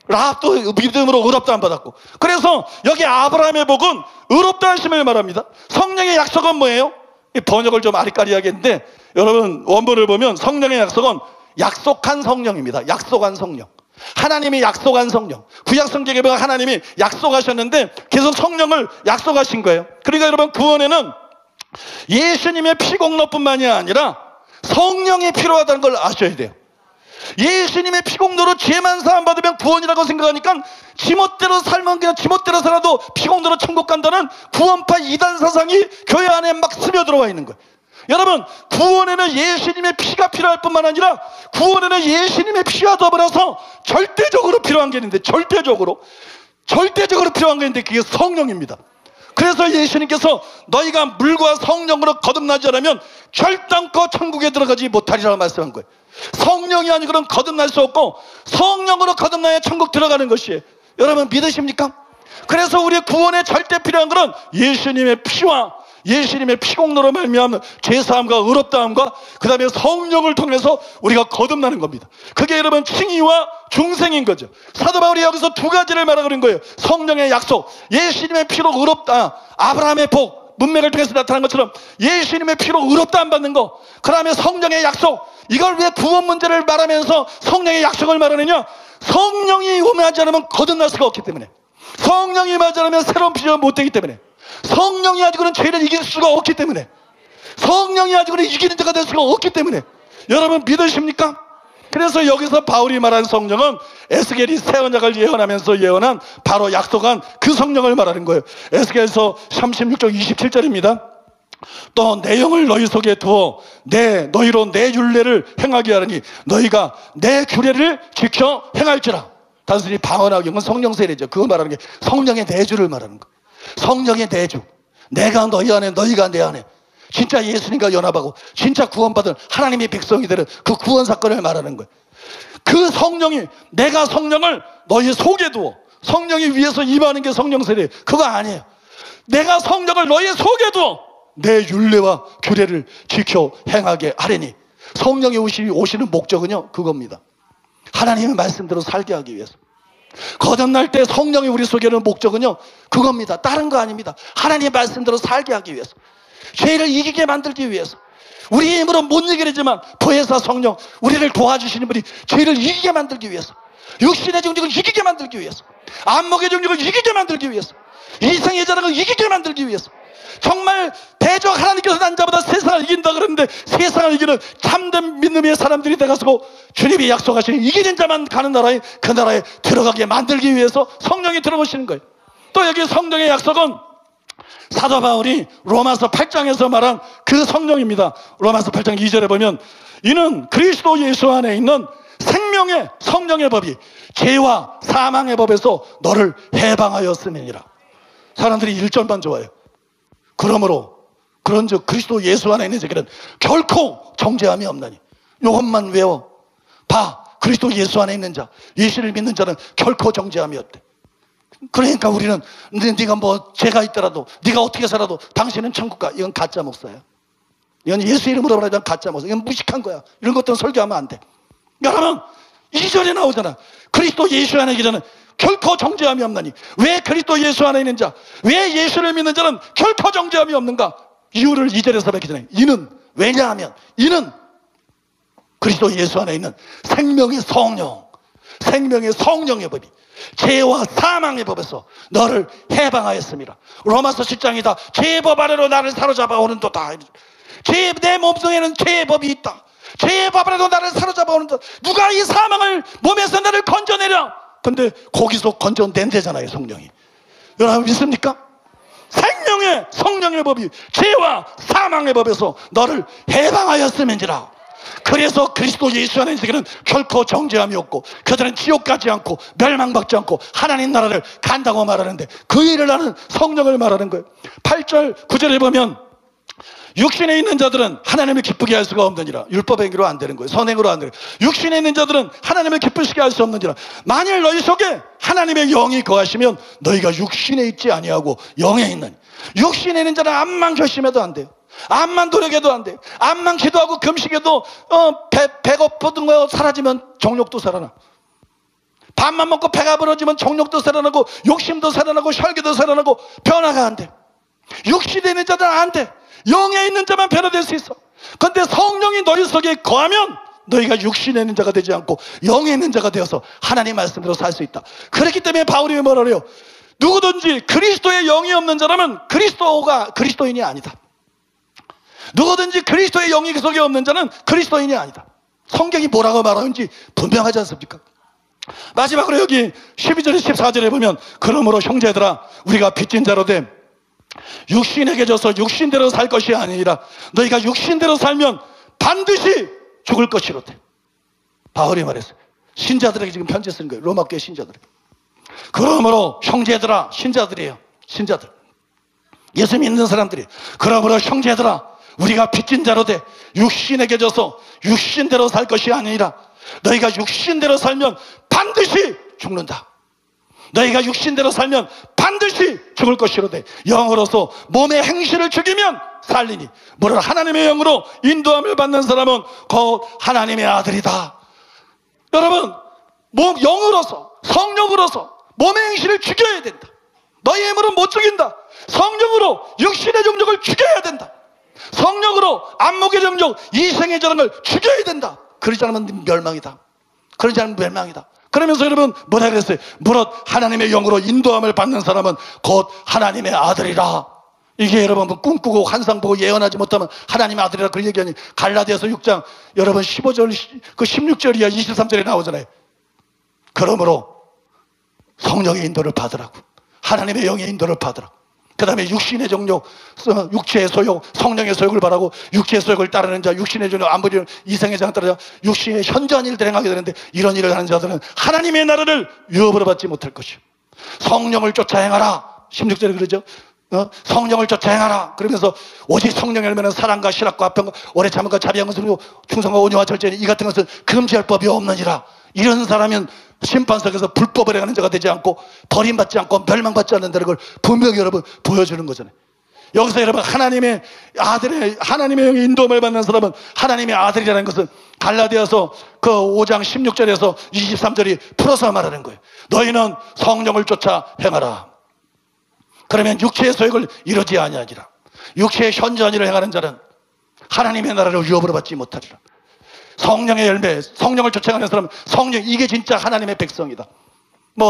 라합도 믿음으로 의롭다함 받았고, 그래서 여기 아브라함의 복은 의롭다 하심을 말합니다. 성령의 약속은 뭐예요? 이 번역을 좀 아리까리하겠는데 여러분 원본을 보면 성령의 약속은 약속한 성령입니다. 약속한 성령, 하나님이 약속한 성령. 구약성경에 보면 하나님이 약속하셨는데 계속 성령을 약속하신 거예요. 그러니까 여러분 구원에는 예수님의 피공로뿐만이 아니라 성령이 필요하다는 걸 아셔야 돼요. 예수님의 피공로로 죄만 사함 받으면 구원이라고 생각하니까 지멋대로 살면 그냥 지멋대로 살아도 피공로로 천국 간다는 구원파 이단 사상이 교회 안에 막 스며들어와 있는 거예요. 여러분 구원에는 예수님의 피가 필요할 뿐만 아니라 구원에는 예수님의 피와 더불어서 절대적으로 필요한 게 있는데, 절대적으로 필요한 게 있는데 그게 성령입니다. 그래서 예수님께서 너희가 물과 성령으로 거듭나지 않으면 결단코 천국에 들어가지 못하리라고 말씀한 거예요. 성령이 아니고는 거듭날 수 없고 성령으로 거듭나야 천국 들어가는 것이에요. 여러분 믿으십니까? 그래서 우리의 구원에 절대 필요한 것은 예수님의 피와 예수님의 피공로로 말미암은 죄사함과 의롭다함과 그 다음에 성령을 통해서 우리가 거듭나는 겁니다. 그게 여러분 칭의와 중생인 거죠. 사도 바울이 여기서 두 가지를 말하고 있는 거예요. 성령의 약속, 예수님의 피로 의롭다, 아브라함의 복, 문맥을 통해서 나타난 것처럼 예수님의 피로 의롭다함 받는 거, 그 다음에 성령의 약속. 이걸 왜 구원 문제를 말하면서 성령의 약속을 말하느냐? 성령이 임하지 않으면 거듭날 수가 없기 때문에, 성령이 임하지 않으면 새로운 피조가 못 되기 때문에, 성령이 아니고는 죄를 이길 수가 없기 때문에, 성령이 아니고는 이기는 자가 될 수가 없기 때문에, 여러분 믿으십니까? 그래서 여기서 바울이 말한 성령은 에스겔이 새 언약을 예언하면서 예언한 바로 약속한 그 성령을 말하는 거예요. 에스겔서 36장 27절입니다. 또 내 영을 너희 속에 두어 너희로 내 율례를 행하게 하려니 너희가 내 규례를 지켜 행할지라. 단순히 방언하기 은 성령 세례죠. 그거 말하는 게 성령의 내주를 말하는 거. 성령의 내주. 내가 너희 안에, 너희가 내 안에. 진짜 예수님과 연합하고 진짜 구원받은 하나님의 백성이 되는 그 구원 사건을 말하는 거예요. 그 성령이, 내가 성령을 너희 속에 두어, 성령이 위에서 임하는 게 성령 세례. 그거 아니에요. 내가 성령을 너희 속에 두어 내 율례와 규례를 지켜 행하게 하려니. 성령이 오시는 목적은요 그겁니다. 하나님의 말씀대로 살게 하기 위해서. 거듭날 때 성령이 우리 속에 있는 목적은요, 그겁니다. 다른 거 아닙니다. 하나님의 말씀대로 살게 하기 위해서, 죄를 이기게 만들기 위해서. 우리의 힘으로 못 이기려지만 보혜사 성령, 우리를 도와주시는 분이 죄를 이기게 만들기 위해서, 육신의 정욕을 이기게 만들기 위해서, 안목의 정욕을 이기게 만들기 위해서, 이성의 자랑을 이기게 만들기 위해서. 정말 대적 하나님께서 난 자보다 세상을 이긴다 그러는데, 세상을 이기는 참된 믿음의 사람들이 돼가지고 주님이 약속하신 이기는 자만 가는 나라에, 그 나라에 들어가게 만들기 위해서 성령이 들어오시는 거예요. 또 여기 성령의 약속은 사도 바울이 로마서 8장에서 말한 그 성령입니다. 로마서 8장 2절에 보면, 이는 그리스도 예수 안에 있는 생명의 성령의 법이 죄와 사망의 법에서 너를 해방하였음이니라. 사람들이 1절만 좋아해요. 그러므로 그런즉 그리스도 예수 안에 있는 자들은 결코 정죄함이 없나니. 요것만 외워 봐. 그리스도 예수 안에 있는 자, 예수를 믿는 자는 결코 정죄함이 없대. 그러니까 우리는 네가 뭐 죄가 있더라도, 네가 어떻게 살아도 당신은 천국 가. 이건 가짜 목사야. 이건 예수 이름으로 말하자면 가짜 목사. 이건 무식한 거야. 이런 것들은 설교하면 안 돼. 여러분, 2절에 나오잖아. 그리스도 예수 안에 있는 자는 결코 정죄함이 없나니. 왜 그리스도 예수 안에 있는 자, 왜 예수를 믿는 자는 결코 정죄함이 없는가? 이유를 2절에서 밝히잖아요. 이는, 왜냐하면 이는 그리스도 예수 안에 있는 생명의 성령, 생명의 성령의 법이 죄와 사망의 법에서 너를 해방하였습니다. 로마서 10장이다. 죄의 법 아래로 나를 사로잡아 오는도다. 내 몸속에는 죄의 법이 있다. 죄의 법 아래로 나를 사로잡아 오는다. 누가 이 사망을 몸에서 나를 건져내려? 근데 거기서 건져낸대잖아요, 성령이. 여러분 믿습니까? 생명의 성령의 법이 죄와 사망의 법에서 너를 해방하였음인지라. 그래서 그리스도 예수 안에 있는 자들은 결코 정죄함이 없고, 그들은 지옥 가지 않고 멸망받지 않고 하나님 나라를 간다고 말하는데, 그 일을 하는 성령을 말하는 거예요. 8절 9절에 보면, 육신에 있는 자들은 하나님을 기쁘게 할 수가 없느니라. 율법 행위로 안 되는 거예요. 선행으로 안 되는 거예요. 육신에 있는 자들은 하나님을 기쁘시게 할 수 없느니라. 만일 너희 속에 하나님의 영이 거하시면 너희가 육신에 있지 아니하고 영에 있느니. 육신에 있는 자는 암만 결심해도 안 돼요. 암만 노력해도 안 돼요. 암만 기도하고 금식해도 배고프던 거 사라지면 정욕도 살아나. 밥만 먹고 배가 부러지면 정욕도 살아나고 욕심도 살아나고 혈기도 살아나고 변화가 안 돼. 육신에 있는 자들은 안 돼. 영에 있는 자만 변화될 수 있어. 그런데 성령이 너희 속에 거하면 너희가 육신에 있는 자가 되지 않고 영에 있는 자가 되어서 하나님 말씀대로 살 수 있다. 그렇기 때문에 바울이 뭐라 그래요? 누구든지 그리스도의 영이 없는 자라면 그리스도가 그리스도인이 아니다. 누구든지 그리스도의 영이 그 속에 없는 자는 그리스도인이 아니다. 성경이 뭐라고 말하는지 분명하지 않습니까? 마지막으로 여기 12절에 14절에 보면, 그러므로 형제들아 우리가 빚진 자로 됨 육신에게 져서 육신대로 살 것이 아니라 너희가 육신대로 살면 반드시 죽을 것이로되. 바울이 말했어요. 신자들에게 지금 편지 쓴 거예요. 로마교회 신자들에게. 그러므로 형제들아, 신자들이에요. 신자들, 예수 믿는 사람들이. 그러므로 형제들아 우리가 빚진 자로 돼 육신에게 져서 육신대로 살 것이 아니라 너희가 육신대로 살면 반드시 죽는다. 너희가 육신대로 살면 반드시 죽을 것이로되 영으로서 몸의 행실을 죽이면 살리니 무릇 하나님의 영으로 인도함을 받는 사람은 곧 하나님의 아들이다. 여러분, 영으로서, 성령으로서 몸의 행실을 죽여야 된다. 너희 힘으로 못 죽인다. 성령으로 육신의 정욕을 죽여야 된다. 성령으로 안목의 정욕, 이생의 정욕을 죽여야 된다. 그러지 않으면 멸망이다. 그러지 않으면 멸망이다. 그러면서 여러분 뭐라 그랬어요? 무릇 하나님의 영으로 인도함을 받는 사람은 곧 하나님의 아들이라. 이게 여러분 꿈꾸고 환상 보고 예언하지 못하면 하나님의 아들이라 그 얘기하니, 갈라디아서 6장 여러분 15절 그 16절이야 23절에 나오잖아요. 그러므로 성령의 인도를 받으라고, 하나님의 영의 인도를 받으라고. 그 다음에 육신의 정욕, 육체의 소욕, 성령의 소욕을 바라고 육체의 소욕을 따르는 자, 육신의 정욕 안 부리는 이생의 장을 따르는 자, 육신의 현저한 일을 행하게 되는데, 이런 일을 하는 자들은 하나님의 나라를 유업으로 받지 못할 것이요. 성령을 쫓아 행하라. 16절에 그러죠. 성령을 쫓아 행하라. 그러면서 오직 성령의 열매는 사랑과 실학과 화평과 오래 참음과 자비한 것을 그리고 충성과 온유와 절제니 이 같은 것은 금지할 법이 없느니라. 이런 사람은 심판석에서 불법을 행하는 자가 되지 않고 버림받지 않고 멸망받지 않는다는 걸 분명히 여러분 보여주는 거잖아요. 여기서 여러분 하나님의 영의 인도함을 받는 사람은 하나님의 아들이라는 것은 갈라디아서 그 5장 16절에서 23절이 풀어서 말하는 거예요. 너희는 성령을 쫓아 행하라. 그러면 육체의 소욕을 이루지 아니하리라. 육체의 현저한 일을 행하는 자는 하나님의 나라를 유업으로 받지 못하리라. 성령의 열매, 성령을 쫓아 행하는 사람은 성령, 이게 진짜 하나님의 백성이다.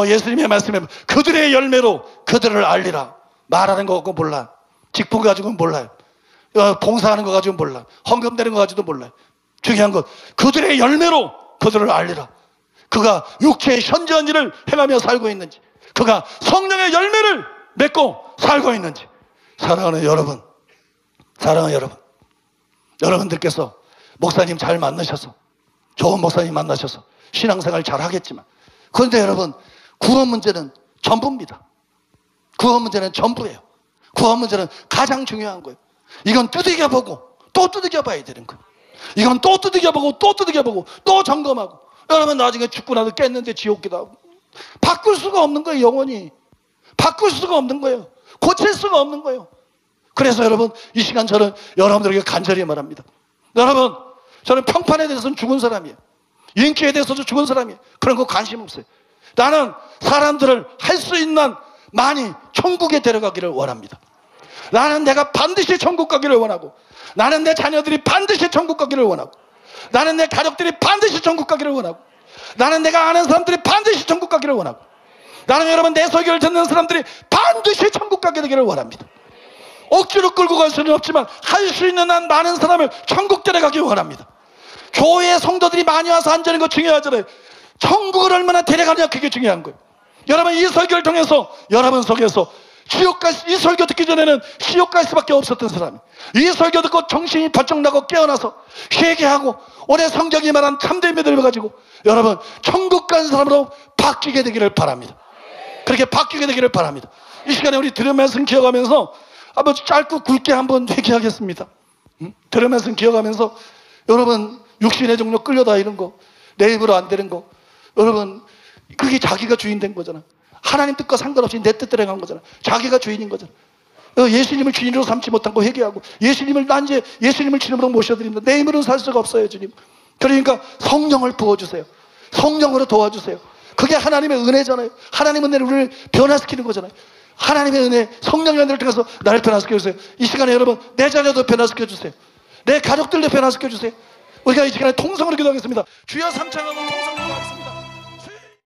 예수님의 말씀에 그들의 열매로 그들을 알리라. 말하는 거 갖고 몰라. 직분 가지고는 몰라요. 봉사하는 거 가지고는 몰라. 헌금 내는 거 가지고도 몰라요. 중요한 건 그들의 열매로 그들을 알리라. 그가 육체의 현저한 일을 행하며 살고 있는지, 그가 성령의 열매를 맺고 살고 있는지. 사랑하는 여러분, 여러분들께서 목사님 잘 만나셔서, 좋은 목사님 만나셔서 신앙생활 잘 하겠지만, 그런데 여러분, 구원 문제는 전부입니다. 구원 문제는 전부예요. 구원 문제는 가장 중요한 거예요. 이건 두들겨보고 또 두들겨봐야 되는 거예요. 이건 또 두들겨보고 또 두들겨보고 또 점검하고. 여러분 나중에 죽고 나서 깼는데 지옥기도 하고. 바꿀 수가 없는 거예요. 영원히 바꿀 수가 없는 거예요. 고칠 수가 없는 거예요. 그래서 여러분, 이 시간 저는 여러분들에게 간절히 말합니다. 여러분, 저는 평판에 대해서는 죽은 사람이에요. 인기에 대해서도 죽은 사람이에요. 그런 거 관심 없어요. 나는 사람들을 할 수 있는 많이 천국에 데려가기를 원합니다. 나는 내가 반드시 천국 가기를 원하고, 나는 내 자녀들이 반드시 천국 가기를 원하고, 나는 내 가족들이 반드시 천국 가기를 원하고, 나는 내가 아는 사람들이 반드시 천국 가기를 원하고, 나는 여러분 내 설교를 듣는 사람들이 반드시 천국 가게 되기를 원합니다. 억지로 끌고 갈 수는 없지만 할 수 있는 한 많은 사람을 천국 데려가기 원합니다. 교회에 성도들이 많이 와서 앉는 거 중요하잖아요. 천국을 얼마나 데려가냐, 그게 중요한 거예요. 여러분 이 설교를 통해서 여러분 속에서 이 설교 듣기 전에는 지옥 갈 수밖에 없었던 사람이, 이 설교 듣고 정신이 번쩍 나고 깨어나서 회개하고 올해 성경이 말한 참된 믿음을 가지고 여러분 천국 간 사람으로 바뀌게 되기를 바랍니다. 그렇게 바뀌게 되기를 바랍니다. 이 시간에 우리 들은 말씀 기억하면서 한번 짧고 굵게 한번 회개하겠습니다. 들은 말씀 기억하면서 여러분 육신의 종로 끌려다니는 거, 내 입으로 안 되는 거, 여러분 그게 자기가 주인 된 거잖아. 하나님 뜻과 상관없이 내 뜻대로 간 거잖아. 자기가 주인인 거잖아. 예수님을 주인으로 삼지 못한 거 회개하고, 난 이제 예수님을 주님으로 모셔드립니다. 내 힘으로는 살 수가 없어요, 주님. 그러니까 성령을 부어주세요. 성령으로 도와주세요. 그게 하나님의 은혜잖아요. 하나님의 은혜를 우리를 변화시키는 거잖아요. 하나님의 은혜, 성령의 은혜를 통해서 나를 변화시켜주세요. 이 시간에 여러분 내 자녀도 변화시켜주세요. 내 가족들도 변화시켜주세요. 우리가 이 시간에 통성으로 기도하겠습니다. 주여 삼창하고 통성으로